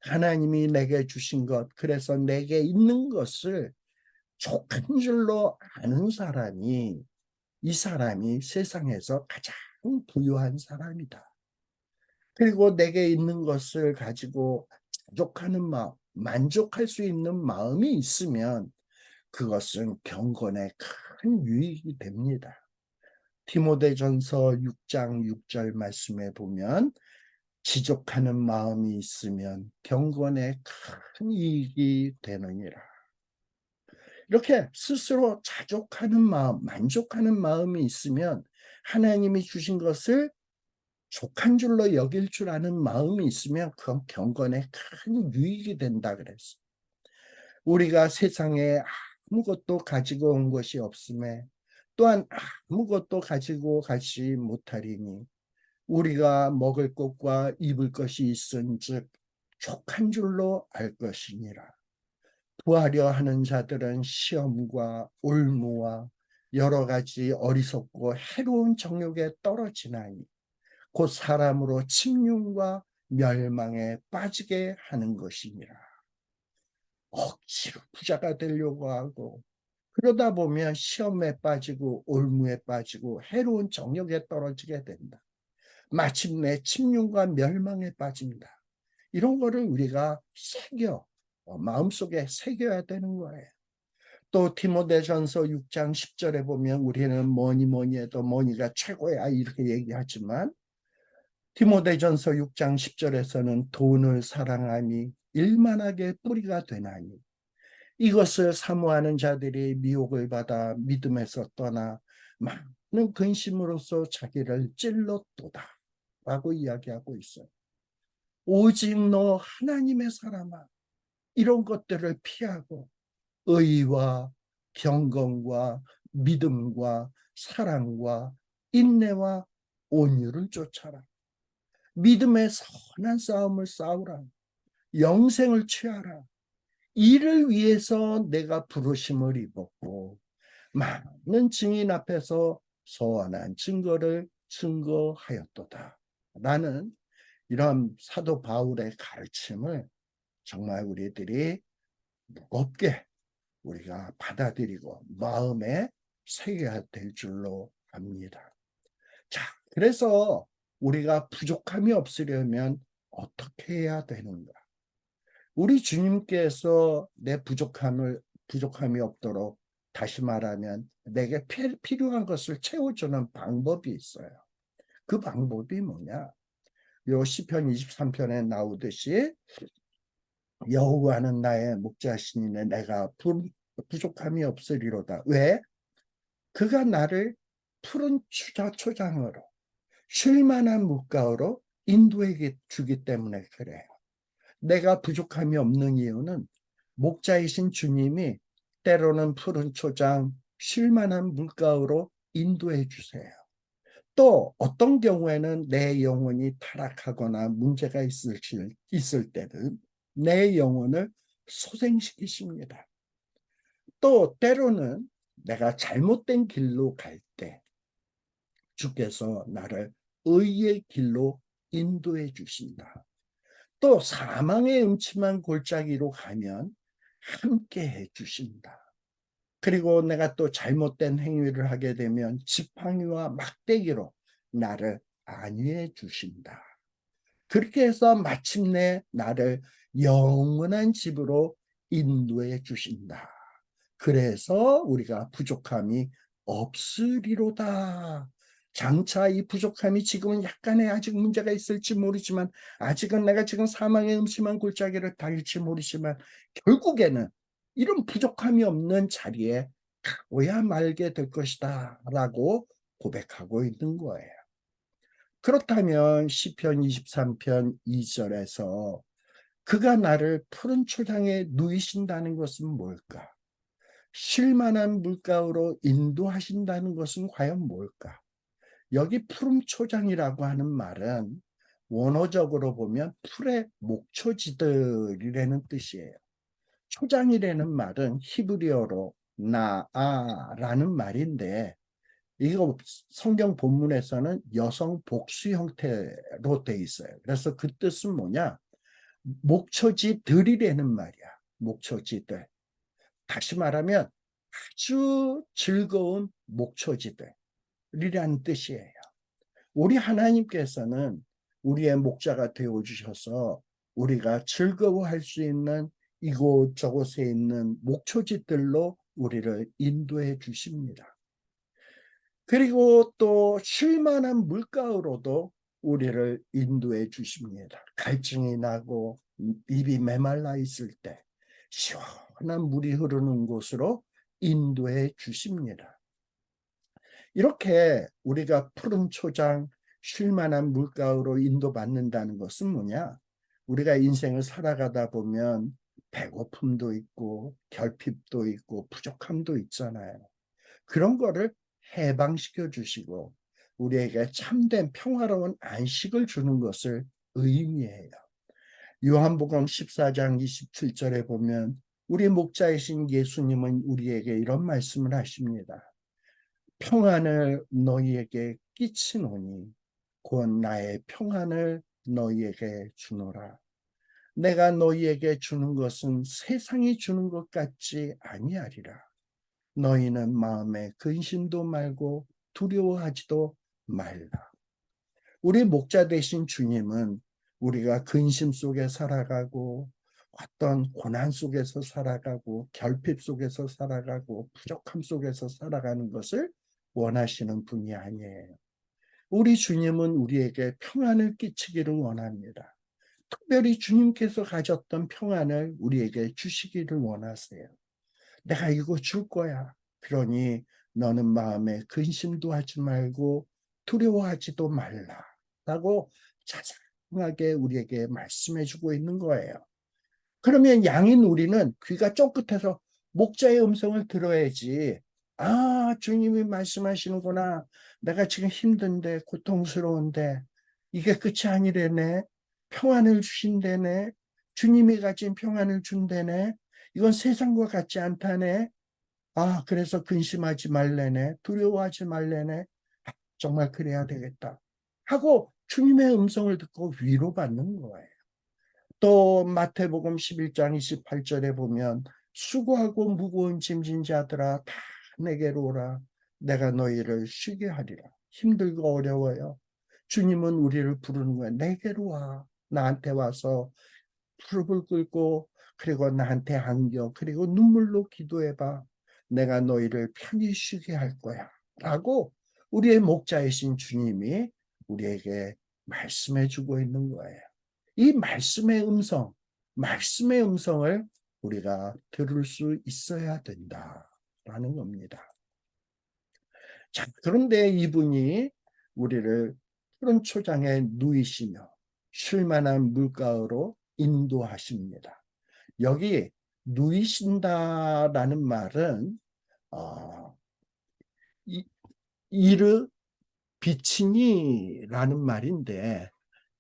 A: 하나님이 내게 주신 것, 그래서 내게 있는 것을 족한 줄로 아는 사람이 이 사람이 세상에서 가장 부유한 사람이다. 그리고 내게 있는 것을 가지고 자족하는 마음, 만족할 수 있는 마음이 있으면 그것은 경건에 큰 유익이 됩니다. 디모데전서 6장 6절 말씀에 보면 지족하는 마음이 있으면 경건에 큰 이익이 되느니라. 이렇게 스스로 자족하는 마음, 만족하는 마음이 있으면 하나님이 주신 것을 족한 줄로 여길 줄 아는 마음이 있으면 그건 경건에 큰 유익이 된다 그랬어. 우리가 세상에 아무것도 가지고 온 것이 없음에 또한 아무것도 가지고 가지 못하리니 우리가 먹을 것과 입을 것이 있은즉 족한 줄로 알 것이니라. 구하려 하는 자들은 시험과 올무와 여러 가지 어리석고 해로운 정욕에 떨어지나니 곧 사람으로 침륜과 멸망에 빠지게 하는 것이니라. 억지로 부자가 되려고 하고 그러다 보면 시험에 빠지고 올무에 빠지고 해로운 정욕에 떨어지게 된다. 마침내 침륜과 멸망에 빠진다. 이런 거를 우리가 마음속에 새겨야 되는 거예요. 또 디모데전서 6장 10절에 보면 우리는 뭐니 해도 뭐니가 최고야 이렇게 얘기하지만 디모데전서 6장 10절에서는 돈을 사랑함이 일만하게 뿌리가 되나니 이것을 사모하는 자들이 미혹을 받아 믿음에서 떠나 많은 근심으로써 자기를 찔렀도다 라고 이야기하고 있어요. 오직 너 하나님의 사람아 이런 것들을 피하고 의와 경건과 믿음과 사랑과 인내와 온유를 쫓아라. 믿음의 선한 싸움을 싸우라. 영생을 취하라. 이를 위해서 내가 부르심을 입었고 많은 증인 앞에서 선한 증거를 증거하였도다. 나는 이런 사도 바울의 가르침을 정말 우리들이 무겁게 우리가 받아들이고 마음에 새겨야 될 줄로 압니다. 자, 그래서 우리가 부족함이 없으려면 어떻게 해야 되는가? 우리 주님께서 내 부족함이 없도록 다시 말하면 내게 필요한 것을 채워주는 방법이 있어요. 그 방법이 뭐냐? 요 시편 23편에 나오듯이 여호와는 나의 목자시니 내가 부족함이 없으리로다. 왜? 그가 나를 푸른 초장으로 쉴만한 물가로 인도해 주기 때문에 그래요. 내가 부족함이 없는 이유는 목자이신 주님이 때로는 푸른 초장, 쉴만한 물가로 인도해 주세요. 또 어떤 경우에는 내 영혼이 타락하거나 문제가 있을 때는 내 영혼을 소생시키십니다. 또 때로는 내가 잘못된 길로 갈 때 주께서 나를 의의 길로 인도해 주신다. 또 사망의 음침한 골짜기로 가면 함께 해 주신다. 그리고 내가 또 잘못된 행위를 하게 되면 지팡이와 막대기로 나를 안위해 주신다. 그렇게 해서 마침내 나를 영원한 집으로 인도해 주신다. 그래서 우리가 부족함이 없으리로다. 장차 이 부족함이 지금은 약간의 아직 문제가 있을지 모르지만 아직은 내가 지금 사망의 음침한 골짜기를 달릴지 모르지만 결국에는 이런 부족함이 없는 자리에 가고야 말게 될 것이다 라고 고백하고 있는 거예요. 그렇다면 시편 23편 2절에서 그가 나를 푸른 초장에 누이신다는 것은 뭘까? 쉴만한 물가로 인도하신다는 것은 과연 뭘까? 여기 푸른 초장이라고 하는 말은 원어적으로 보면 풀의 목초지들이라는 뜻이에요. 초장이라는 말은 히브리어로 나아라는 말인데 이거 성경 본문에서는 여성 복수 형태로 돼 있어요. 그래서 그 뜻은 뭐냐? 목초지들이라는 말이야. 목초지들. 다시 말하면 아주 즐거운 목초지들이라는 뜻이에요. 우리 하나님께서는 우리의 목자가 되어주셔서 우리가 즐거워할 수 있는 이곳저곳에 있는 목초지들로 우리를 인도해 주십니다. 그리고 또 쉴만한 물가로도 우리를 인도해 주십니다. 갈증이 나고 입이 메말라 있을 때 시원한 물이 흐르는 곳으로 인도해 주십니다. 이렇게 우리가 푸른 초장, 쉴만한 물가로 인도받는다는 것은 뭐냐? 우리가 인생을 살아가다 보면 배고픔도 있고 결핍도 있고 부족함도 있잖아요. 그런 거를 해방시켜 주시고 우리에게 참된 평화로운 안식을 주는 것을 의미해요. 요한복음 14장 27절에 보면 우리 목자이신 예수님은 우리에게 이런 말씀을 하십니다. 평안을 너희에게 끼치노니 곧 나의 평안을 너희에게 주노라. 내가 너희에게 주는 것은 세상이 주는 것 같지 아니하리라. 너희는 마음에 근심도 말고 두려워하지도 말라. 우리 목자 되신 주님은 우리가 근심 속에 살아가고 어떤 고난 속에서 살아가고 결핍 속에서 살아가고 부족함 속에서 살아가는 것을 원하시는 분이 아니에요. 우리 주님은 우리에게 평안을 끼치기를 원합니다. 특별히 주님께서 가졌던 평안을 우리에게 주시기를 원하세요. 내가 이거 줄 거야. 그러니 너는 마음에 근심도 하지 말고 두려워하지도 말라. 라고 자상하게 우리에게 말씀해 주고 있는 거예요. 그러면 양인 우리는 귀가 쫑긋해서 목자의 음성을 들어야지. 아, 주님이 말씀하시는구나. 내가 지금 힘든데, 고통스러운데, 이게 끝이 아니래네. 평안을 주신다네. 주님이 가진 평안을 준다네. 이건 세상과 같지 않다네. 아, 그래서 근심하지 말래네. 두려워하지 말래네. 아, 정말 그래야 되겠다. 하고 주님의 음성을 듣고 위로받는 거예요. 또 마태복음 11장 28절에 보면 수고하고 무거운 짐진 자들아 다 내게로 오라. 내가 너희를 쉬게 하리라. 힘들고 어려워요. 주님은 우리를 부르는 거야. 내게로 와. 나한테 와서 무릎을 꿇고 그리고 나한테 안겨 그리고 눈물로 기도해봐. 내가 너희를 편히 쉬게 할 거야. 라고 우리의 목자이신 주님이 우리에게 말씀해 주고 있는 거예요. 이 말씀의 음성을 우리가 들을 수 있어야 된다라는 겁니다. 자, 그런데 이분이 우리를 푸른 초장에 누이시며 쉴만한 물가로 인도하십니다. 여기 누이신다라는 말은 이르 비치니라는 말인데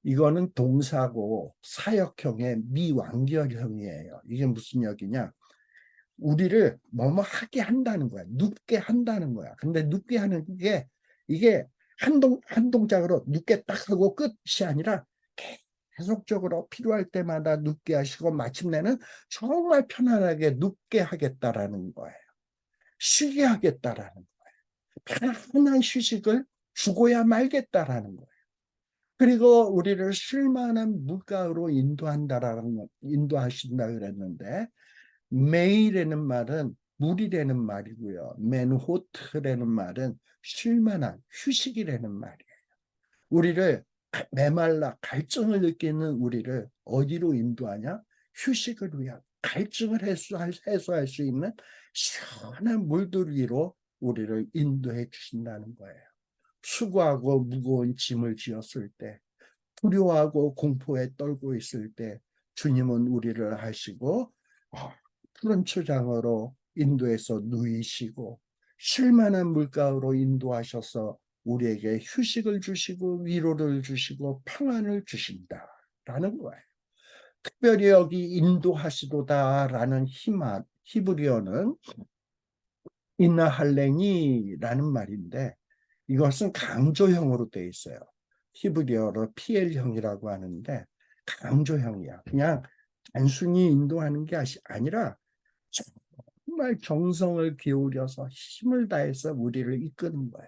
A: 이거는 동사고 사역형의 미완결형이에요. 이게 무슨 얘기냐? 우리를 뭐뭐 하게 한다는 거야. 눕게 한다는 거야. 근데 눕게 하는 게 이게 한 동작으로 눕게 딱 하고 끝이 아니라 계속적으로 필요할 때마다 눕게 하시고 마침내는 정말 편안하게 눕게 하겠다라는 거예요. 쉬게 하겠다라는 거예요. 편안한 휴식을 주고야 말겠다라는 거예요. 그리고 우리를 쉴만한 물가로 인도하신다 그랬는데 메이라는 말은 물이라는 말이고요. 맨호트라는 말은 쉴만한 휴식이라는 말이에요. 우리를 메말라 갈증을 느끼는 우리를 어디로 인도하냐? 휴식을 위한 갈증을 해소할 수 있는 시원한 물들 위로 우리를 인도해 주신다는 거예요. 수고하고 무거운 짐을 지었을 때, 두려워하고 공포에 떨고 있을 때 주님은 우리를 하시고 푸른 초장으로 인도해서 누이시고 쉴만한 물가로 인도하셔서 우리에게 휴식을 주시고 위로를 주시고 평안을 주신다라는 거예요. 특별히 여기 인도하시도다라는 히브리어는 이나할랭이라는 말인데 이것은 강조형으로 되어 있어요. 히브리어로 PL형이라고 하는데 강조형이야. 그냥 단순히 인도하는 게 아니라 정말 정성을 기울여서 힘을 다해서 우리를 이끄는 거야.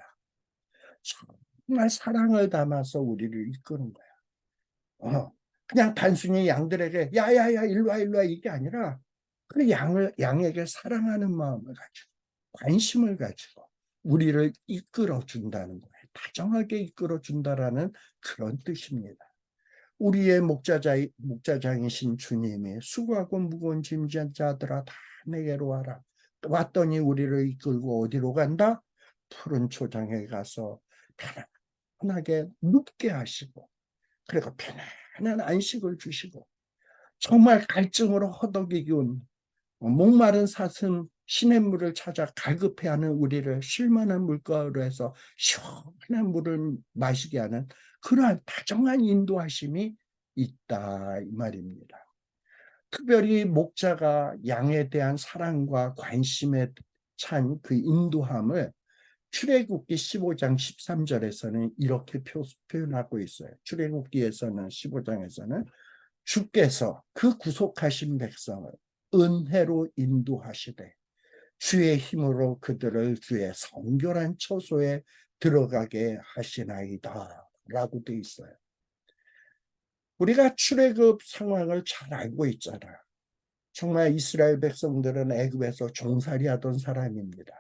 A: 정말 사랑을 담아서 우리를 이끄는 거야. 그냥 단순히 양들에게 야야야 일로 와 일로 와 이게 아니라 그 양에게 사랑하는 마음을 가지고 관심을 가지고 우리를 이끌어 준다는 거예요. 다정하게 이끌어 준다라는 그런 뜻입니다. 우리의 목자장이신 주님이 수고하고 무거운 짐진 자들아 다 내게로 와라. 왔더니 우리를 이끌고 어디로 간다? 푸른 초장에 가서 편안하게 눕게 하시고 그리고 편안한 안식을 주시고 정말 갈증으로 허덕이군 목마른 사슴 시냇물을 찾아 갈급해하는 우리를 쉴만한 물가로 해서 시원한 물을 마시게 하는 그러한 다정한 인도하심이 있다 이 말입니다. 특별히 목자가 양에 대한 사랑과 관심에 찬 그 인도함을 출애굽기 15장 13절에서는 이렇게 표현하고 있어요. 출애굽기에서는 15장에서는 주께서 그 구속하신 백성을 은혜로 인도하시되 주의 힘으로 그들을 주의 성결한 처소에 들어가게 하시나이다 라고 되어 있어요. 우리가 출애굽 상황을 잘 알고 있잖아요. 정말 이스라엘 백성들은 애굽에서 종살이 하던 사람입니다.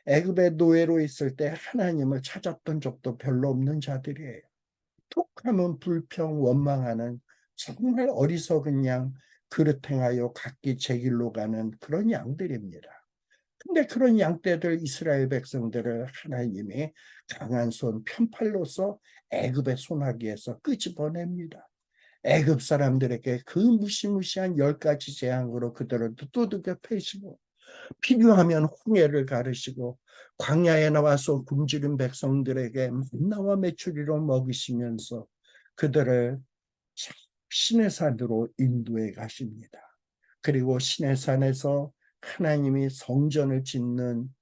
A: 애굽의 노예로 있을 때 하나님을 찾았던 적도 별로 없는 자들이에요. 툭 하면 불평 원망하는 정말 어리석은 양, 그릇 행하여 각기 제 길로 가는 그런 양들입니다. 근데 그런 양떼들 이스라엘 백성들을 하나님이 강한 손 편팔로서 애굽의 소나기에서 끄집어냅니다. 애굽 사람들에게 그 무시무시한 10가지 재앙으로 그들을 두들겨 패시고 필요하면 홍해를 가르시고 광야에 나와서 굶주린 백성들에게 만나와 메추리로 먹이시면서 그들을 신의 산으로 인도해 가십니다. 그리고 신의 산에서 하나님이 성전을 짓는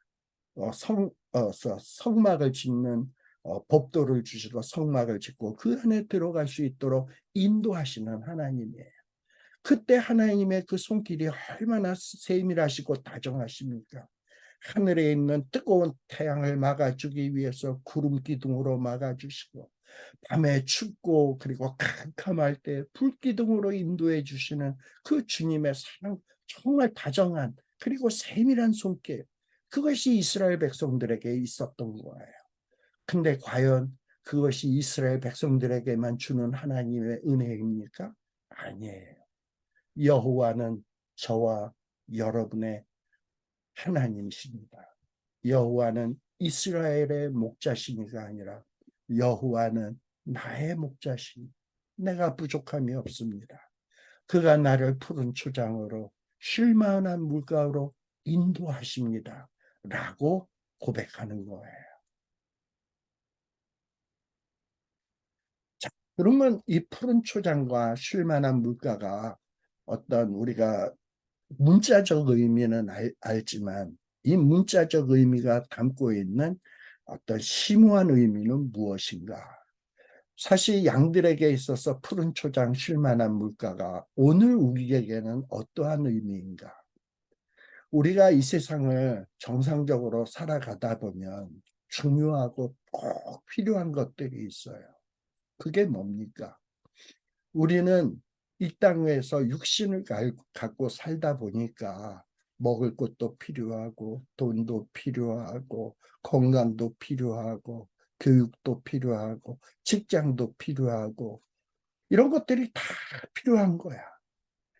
A: 성막을 짓는 법도를 주시고 성막을 짓고 그 안에 들어갈 수 있도록 인도하시는 하나님이에요. 그때 하나님의 그 손길이 얼마나 세밀하시고 다정하십니까? 하늘에 있는 뜨거운 태양을 막아주기 위해서 구름 기둥으로 막아주시고 밤에 춥고 그리고 캄캄할 때 불기둥으로 인도해 주시는 그 주님의 사랑 정말 다정한 그리고 세밀한 손길 그것이 이스라엘 백성들에게 있었던 거예요. 근데 과연 그것이 이스라엘 백성들에게만 주는 하나님의 은혜입니까? 아니에요. 여호와는 저와 여러분의 하나님이십니다. 여호와는 이스라엘의 목자시니가 아니라 여호와는 나의 목자시니 내가 부족함이 없습니다. 그가 나를 푸른 초장으로 쉴만한 물가로 인도하십니다. 라고 고백하는 거예요. 자, 그러면 이 푸른 초장과 쉴만한 물가가 어떤 우리가 문자적 의미는 알지만 이 문자적 의미가 담고 있는 어떤 심오한 의미는 무엇인가? 사실 양들에게 있어서 푸른 초장 쉴만한 물가가 오늘 우리에게는 어떠한 의미인가? 우리가 이 세상을 정상적으로 살아가다 보면 중요하고 꼭 필요한 것들이 있어요. 그게 뭡니까? 우리는 이 땅에서 육신을 갖고 살다 보니까 먹을 것도 필요하고 돈도 필요하고 건강도 필요하고 교육도 필요하고 직장도 필요하고 이런 것들이 다 필요한 거야.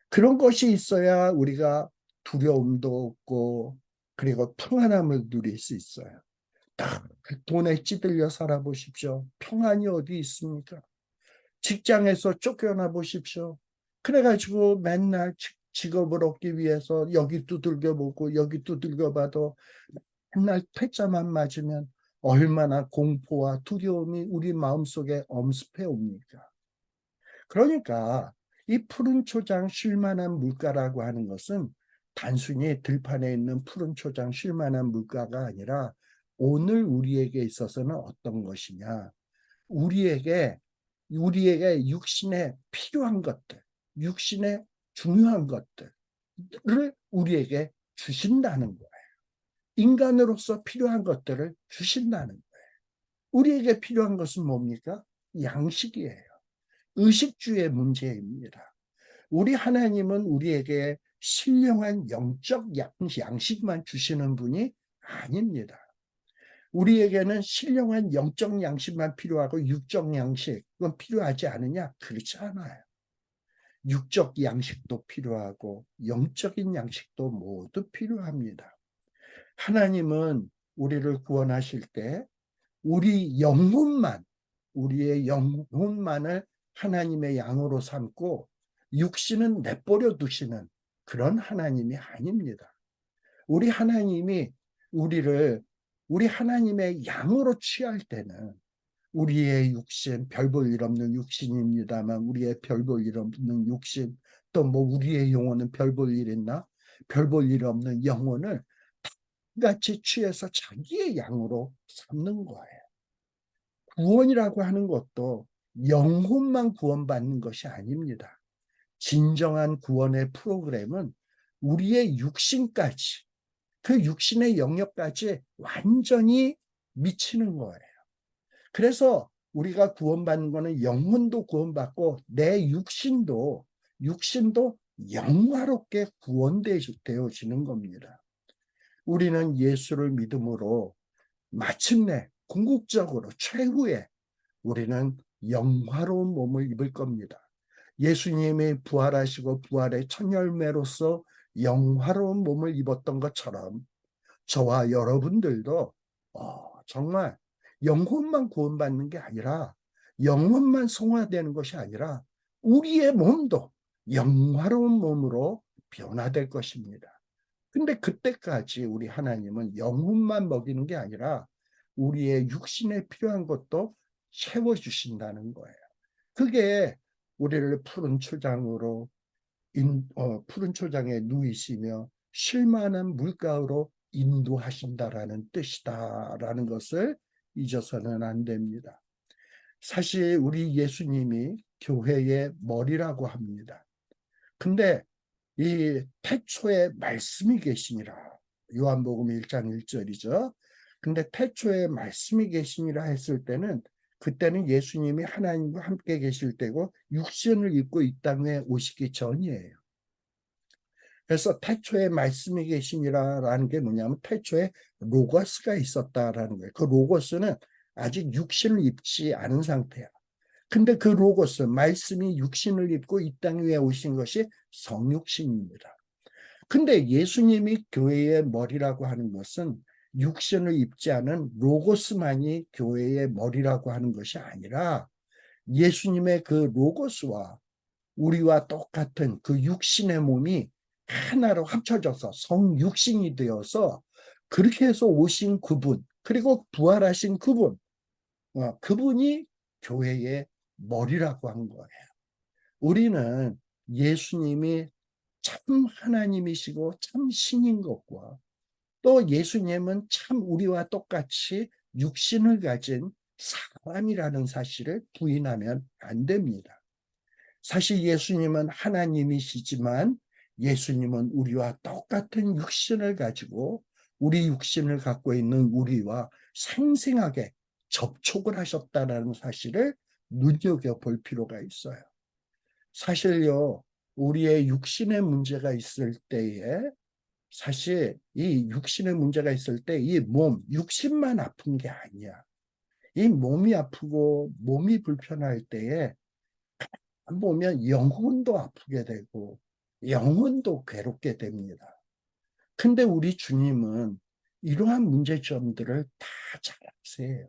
A: 그런 것이 있어야 우리가 두려움도 없고 그리고 평안함을 누릴 수 있어요. 딱 돈에 찌들려 살아보십시오. 평안이 어디 있습니까? 직장에서 쫓겨나 보십시오. 그래가지고 맨날 직업을 얻기 위해서 여기 두들겨 보고 여기 두들겨 봐도 맨날 퇴짜만 맞으면 얼마나 공포와 두려움이 우리 마음속에 엄습해 옵니까? 그러니까 이 푸른 초장 쉴만한 물가라고 하는 것은 단순히 들판에 있는 푸른 초장 쉴만한 물가가 아니라 오늘 우리에게 있어서는 어떤 것이냐? 우리에게 육신에 필요한 것들, 육신에 중요한 것들을 우리에게 주신다는 거예요. 인간으로서 필요한 것들을 주신다는 거예요. 우리에게 필요한 것은 뭡니까? 양식이에요. 의식주의 문제입니다. 우리 하나님은 우리에게 신령한 영적 양식만 주시는 분이 아닙니다. 우리에게는 신령한 영적 양식만 필요하고 육적 양식은 필요하지 않느냐? 그렇지 않아요. 육적 양식도 필요하고 영적인 양식도 모두 필요합니다. 하나님은 우리를 구원하실 때 우리의 영혼만을 하나님의 양으로 삼고 육신은 내버려 두시는 그런 하나님이 아닙니다. 우리 하나님이 우리 하나님의 양으로 취할 때는 우리의 육신, 별 볼 일 없는 육신입니다만 우리의 별 볼 일 없는 육신, 또 뭐 우리의 영혼은 별 볼 일 있나? 별 볼 일 없는 영혼을 같이 취해서 자기의 양으로 삼는 거예요. 구원이라고 하는 것도 영혼만 구원받는 것이 아닙니다. 진정한 구원의 프로그램은 우리의 육신까지, 그 육신의 영역까지 완전히 미치는 거예요. 그래서 우리가 구원받는 것은 영혼도 구원받고 내 육신도 영화롭게 구원되어지는 겁니다. 우리는 예수를 믿음으로 마침내 궁극적으로 최후에 우리는 영화로운 몸을 입을 겁니다. 예수님이 부활하시고 부활의 첫 열매로서 영화로운 몸을 입었던 것처럼 저와 여러분들도 정말 영혼만 구원받는 게 아니라 영혼만 성화되는 것이 아니라 우리의 몸도 영화로운 몸으로 변화될 것입니다. 근데 그때까지 우리 하나님은 영혼만 먹이는 게 아니라 우리의 육신에 필요한 것도 채워주신다는 거예요. 그게 우리를 푸른 초장에 누이시며 쉴만한 물가로 인도하신다라는 뜻이다라는 것을 잊어서는 안 됩니다. 사실 우리 예수님이 교회의 머리라고 합니다. 근데 이 태초에 말씀이 계시니라. 요한복음 1장 1절이죠. 근데 태초에 말씀이 계시니라 했을 때는 그때는 예수님이 하나님과 함께 계실 때고 육신을 입고 이 땅에 오시기 전이에요. 그래서 태초에 말씀이 계시니라라는 게 뭐냐면 태초에 로고스가 있었다라는 거예요. 그 로고스는 아직 육신을 입지 않은 상태야. 근데 그 로고스, 말씀이 육신을 입고 이 땅 위에 오신 것이 성육신입니다. 근데 예수님이 교회의 머리라고 하는 것은 육신을 입지 않은 로고스만이 교회의 머리라고 하는 것이 아니라 예수님의 그 로고스와 우리와 똑같은 그 육신의 몸이 하나로 합쳐져서 성육신이 되어서 그렇게 해서 오신 그분, 그리고 부활하신 그분, 그분이 교회의 머리라고 한 거예요. 우리는 예수님이 참 하나님이시고 참 신인 것과 또 예수님은 참 우리와 똑같이 육신을 가진 사람이라는 사실을 부인하면 안 됩니다. 사실 예수님은 하나님이시지만 예수님은 우리와 똑같은 육신을 가지고 우리 육신을 갖고 있는 우리와 생생하게 접촉을 하셨다는 사실을 눈여겨볼 필요가 있어요. 사실요, 우리의 육신의 문제가 있을 때에 사실 이 육신의 문제가 있을 때 이 육신만 아픈 게 아니야. 이 몸이 아프고 몸이 불편할 때에 보면 영혼도 아프게 되고 영혼도 괴롭게 됩니다. 근데 우리 주님은 이러한 문제점들을 다 잘 아세요.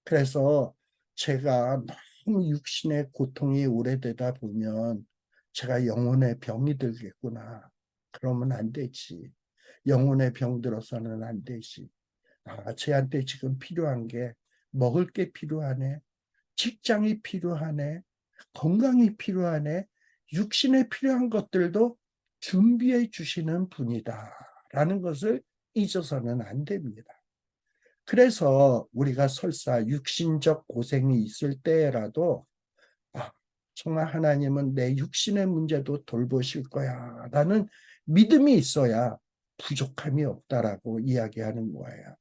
A: 그래서 제가 너무 육신의 고통이 오래되다 보면 제가 영혼의 병이 들겠구나. 그러면 안 되지. 영혼의 병 들어서는 안 되지. 쟤한테 지금 필요한 게 먹을 게 필요하네. 직장이 필요하네. 건강이 필요하네. 육신에 필요한 것들도 준비해 주시는 분이다. 라는 것을 잊어서는 안 됩니다. 그래서 우리가 설사 육신적 고생이 있을 때라도 정말 하나님은 내 육신의 문제도 돌보실 거야 라는 믿음이 있어야 부족함이 없다라고 이야기하는 거예요.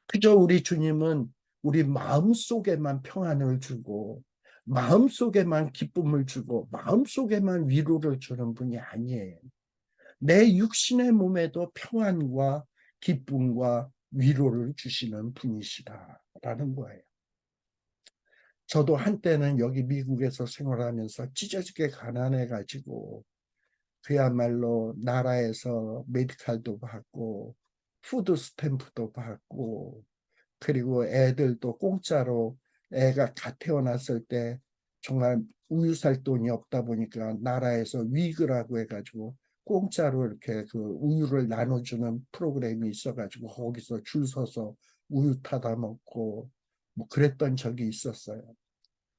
A: 그저 우리 주님은 우리 마음속에만 평안을 주고 마음속에만 기쁨을 주고 마음속에만 위로를 주는 분이 아니에요. 내 육신의 몸에도 평안과 기쁨과 위로를 주시는 분이시다라는 거예요. 저도 한때는 여기 미국에서 생활하면서 찢어지게 가난해가지고 그야말로 나라에서 메디칼도 받고 푸드 스탬프도 받고 그리고 애들도 공짜로 애가 갓 태어났을 때 정말 우유 살 돈이 없다 보니까 나라에서 위그라고 해가지고 공짜로 이렇게 그 우유를 나눠주는 프로그램이 있어가지고 거기서 줄 서서 우유 타다 먹고 뭐 그랬던 적이 있었어요.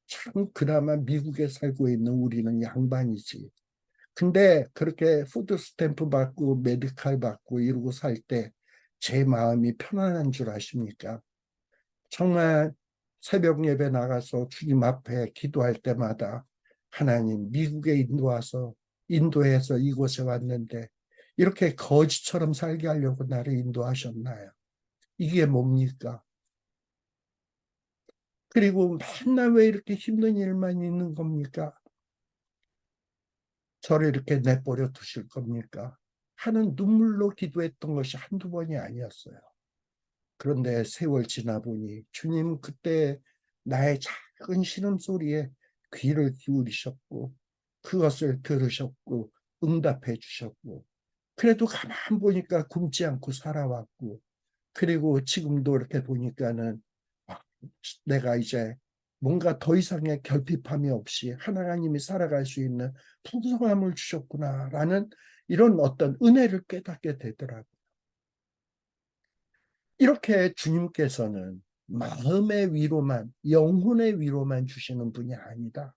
A: 참 그나마 미국에 살고 있는 우리는 양반이지. 근데 그렇게 푸드 스탬프 받고 메디칼 받고 이러고 살 때 제 마음이 편안한 줄 아십니까? 정말 새벽 예배 나가서 주님 앞에 기도할 때마다 하나님 미국에 인도해서 이곳에 왔는데 이렇게 거지처럼 살게 하려고 나를 인도하셨나요? 이게 뭡니까? 그리고 맨날 왜 이렇게 힘든 일만 있는 겁니까? 저를 이렇게 내버려 두실 겁니까? 하는 눈물로 기도했던 것이 한두 번이 아니었어요. 그런데 세월 지나 보니 주님 그때 나의 작은 신음소리에 귀를 기울이셨고 그것을 들으셨고 응답해 주셨고 그래도 가만 보니까 굶지 않고 살아왔고 그리고 지금도 이렇게 보니까는 아, 내가 이제 뭔가 더 이상의 결핍함이 없이 하나님이 살아갈 수 있는 풍성함을 주셨구나라는 이런 어떤 은혜를 깨닫게 되더라고요. 이렇게 주님께서는 마음의 위로만, 영혼의 위로만 주시는 분이 아니다.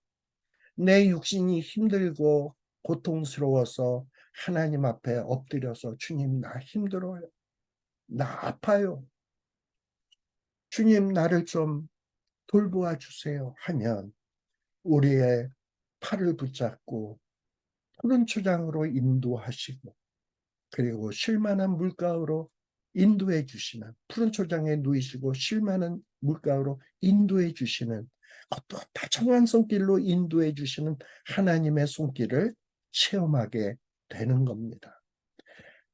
A: 내 육신이 힘들고 고통스러워서 하나님 앞에 엎드려서 주님 나 힘들어요. 나 아파요. 주님 나를 좀 돌보아 주세요 하면 우리의 팔을 붙잡고 푸른 초장으로 인도하시고 그리고 쉴만한 물가로 인도해 주시는 푸른 초장에 누이시고 쉴만한 물가로 인도해 주시는 또 다정한 손길로 인도해 주시는 하나님의 손길을 체험하게 되는 겁니다.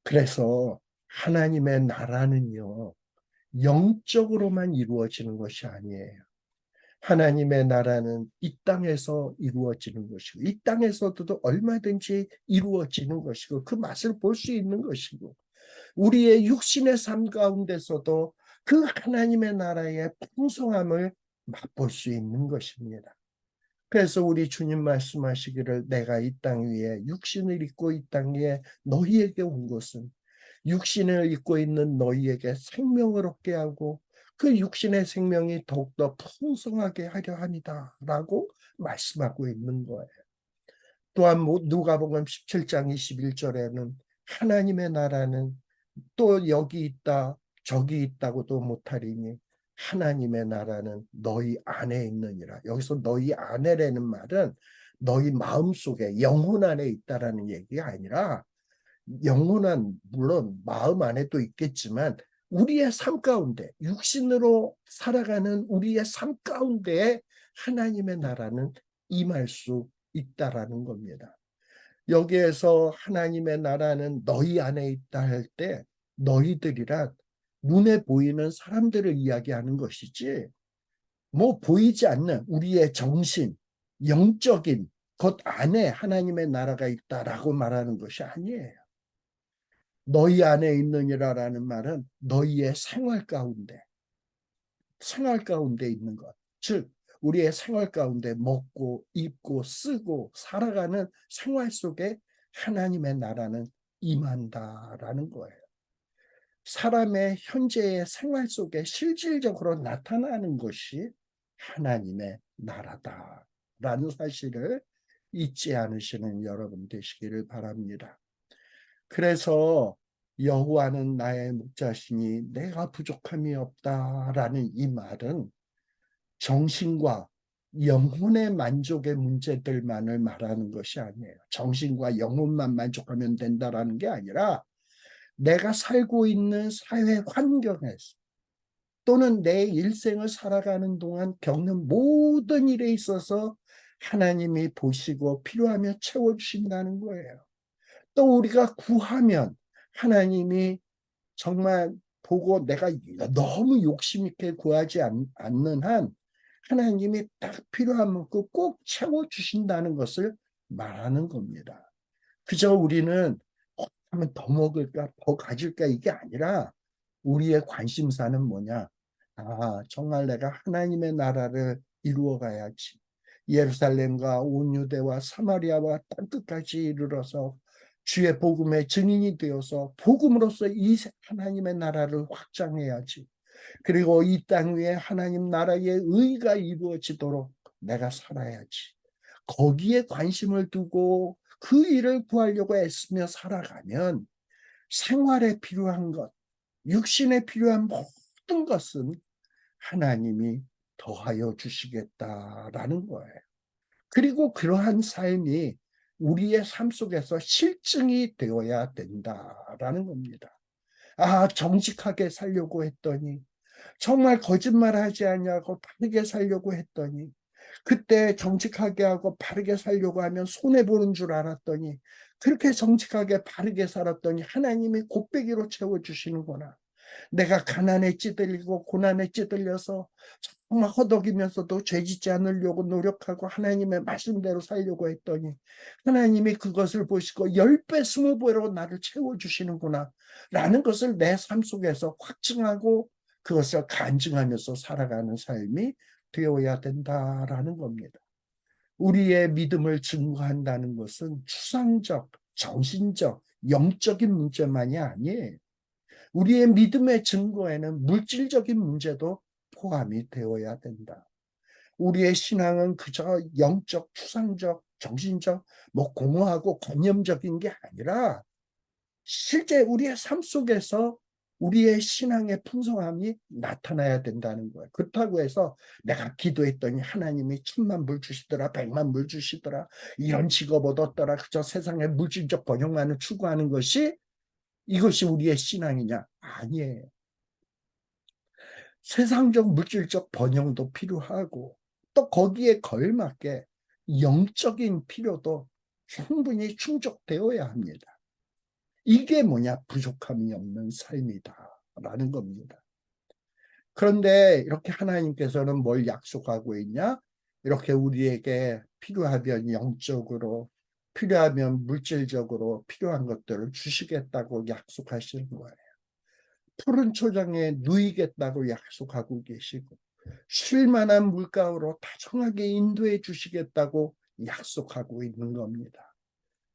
A: 그래서 하나님의 나라는요 영적으로만 이루어지는 것이 아니에요. 하나님의 나라는 이 땅에서 이루어지는 것이고 이 땅에서도 얼마든지 이루어지는 것이고 그 맛을 볼 수 있는 것이고 우리의 육신의 삶 가운데서도 그 하나님의 나라의 풍성함을 맛볼 수 있는 것입니다. 그래서 우리 주님 말씀하시기를 내가 이 땅 위에 육신을 입고 이 땅 위에 너희에게 온 것은 육신을 입고 있는 너희에게 생명을 얻게 하고 그 육신의 생명이 더욱더 풍성하게 하려 함이다 라고 말씀하고 있는 거예요. 또한 누가복음 17장 21절에는 하나님의 나라는 또 여기 있다 저기 있다고도 못하리니 하나님의 나라는 너희 안에 있느니라. 여기서 너희 안에라는 말은 너희 마음속에 영혼 안에 있다라는 얘기가 아니라 영혼은 물론 마음 안에도 있겠지만 우리의 삶 가운데 육신으로 살아가는 우리의 삶 가운데에 하나님의 나라는 임할 수 있다라는 겁니다. 여기에서 하나님의 나라는 너희 안에 있다 할 때 너희들이란 눈에 보이는 사람들을 이야기하는 것이지 뭐 보이지 않는 우리의 정신, 영적인 것 안에 하나님의 나라가 있다라고 말하는 것이 아니에요. 너희 안에 있느니라라는 말은 너희의 생활 가운데 있는 것. 즉, 우리의 생활 가운데 먹고 입고 쓰고 살아가는 생활 속에 하나님의 나라는 임한다라는 거예요. 사람의 현재의 생활 속에 실질적으로 나타나는 것이 하나님의 나라다라는 사실을 잊지 않으시는 여러분 되시기를 바랍니다. 그래서 여호와는 나의 목자시니 내가 부족함이 없다라는 이 말은 정신과 영혼의 만족의 문제들만을 말하는 것이 아니에요. 정신과 영혼만 만족하면 된다라는 게 아니라 내가 살고 있는 사회 환경에서 또는 내 일생을 살아가는 동안 겪는 모든 일에 있어서 하나님이 보시고 필요하면 채워주신다는 거예요. 또 우리가 구하면 하나님이 정말 보고 내가 너무 욕심 있게 구하지 않는 한 하나님이 딱 필요한 만큼 꼭 채워주신다는 것을 말하는 겁니다. 그저 우리는 하면 더 먹을까, 더 가질까 이게 아니라 우리의 관심사는 뭐냐? 아, 정말 내가 하나님의 나라를 이루어 가야지. 예루살렘과 온 유대와 사마리아와 땅끝까지 이르러서 주의 복음의 증인이 되어서 복음으로써 이 하나님의 나라를 확장해야지. 그리고 이 땅 위에 하나님 나라의 의가 이루어지도록 내가 살아야지. 거기에 관심을 두고 그 일을 구하려고 애쓰며 살아가면 생활에 필요한 것, 육신에 필요한 모든 것은 하나님이 더하여 주시겠다라는 거예요. 그리고 그러한 삶이 우리의 삶 속에서 실증이 되어야 된다라는 겁니다. 아, 정직하게 살려고 했더니, 정말 거짓말하지 않냐고 바르게 살려고 했더니, 그때 정직하게 하고 바르게 살려고 하면 손해보는 줄 알았더니, 그렇게 정직하게 바르게 살았더니 하나님이 곱배기로 채워주시는구나. 내가 가난에 찌들리고 고난에 찌들려서 정말 허덕이면서도 죄짓지 않으려고 노력하고 하나님의 말씀대로 살려고 했더니 하나님이 그것을 보시고 10배, 20배로 나를 채워주시는구나 라는 것을 내 삶 속에서 확증하고 그것을 간증하면서 살아가는 삶이 되어야 된다라는 겁니다. 우리의 믿음을 증거한다는 것은 추상적, 정신적, 영적인 문제만이 아니에요. 우리의 믿음의 증거에는 물질적인 문제도 포함이 되어야 된다. 우리의 신앙은 그저 영적, 추상적, 정신적, 공허하고 관념적인 게 아니라 실제 우리의 삶 속에서 우리의 신앙의 풍성함이 나타나야 된다는 거예요. 그렇다고 해서 내가 기도했더니 하나님이 10,000,000불 주시더라, 100,000,000불 주시더라, 이런 직업 얻었더라, 그저 세상의 물질적 번영만을 추구하는 것이 이것이 우리의 신앙이냐? 아니에요. 세상적 물질적 번영도 필요하고 또 거기에 걸맞게 영적인 필요도 충분히 충족되어야 합니다. 이게 뭐냐? 부족함이 없는 삶이다라는 겁니다. 그런데 이렇게 하나님께서는 뭘 약속하고 있냐? 이렇게 우리에게 필요하면 영적으로, 필요하면 물질적으로 필요한 것들을 주시겠다고 약속하시는 거예요. 푸른 초장에 누이겠다고 약속하고 계시고 쉴만한 물가로 다정하게 인도해 주시겠다고 약속하고 있는 겁니다.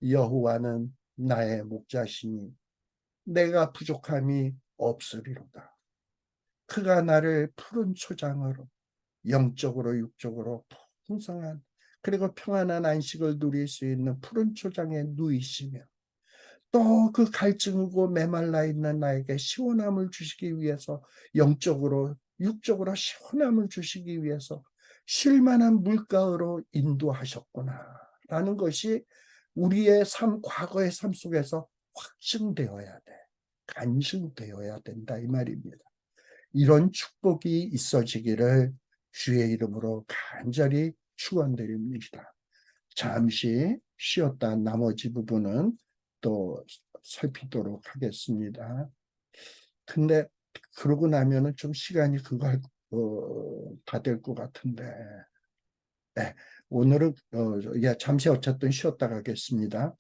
A: 여호와는 나의 목자시니 내가 부족함이 없으리로다. 그가 나를 푸른 초장으로 영적으로 육적으로 풍성한 그리고 평안한 안식을 누릴 수 있는 푸른 초장에 누이시며 또 그 갈증이고 메말라 있는 나에게 시원함을 주시기 위해서 영적으로 육적으로 시원함을 주시기 위해서 쉴만한 물가로 인도하셨구나 라는 것이 우리의 삶, 과거의 삶 속에서 확증되어야 돼. 간증되어야 된다 이 말입니다. 이런 축복이 있어지기를 주의 이름으로 간절히 축원드립니다. 잠시 쉬었다 나머지 부분은 또 살피도록 하겠습니다. 근데 그러고 나면은 좀 시간이 다 될 것 같은데, 네, 오늘은 잠시 어쨌든 쉬었다 가겠습니다.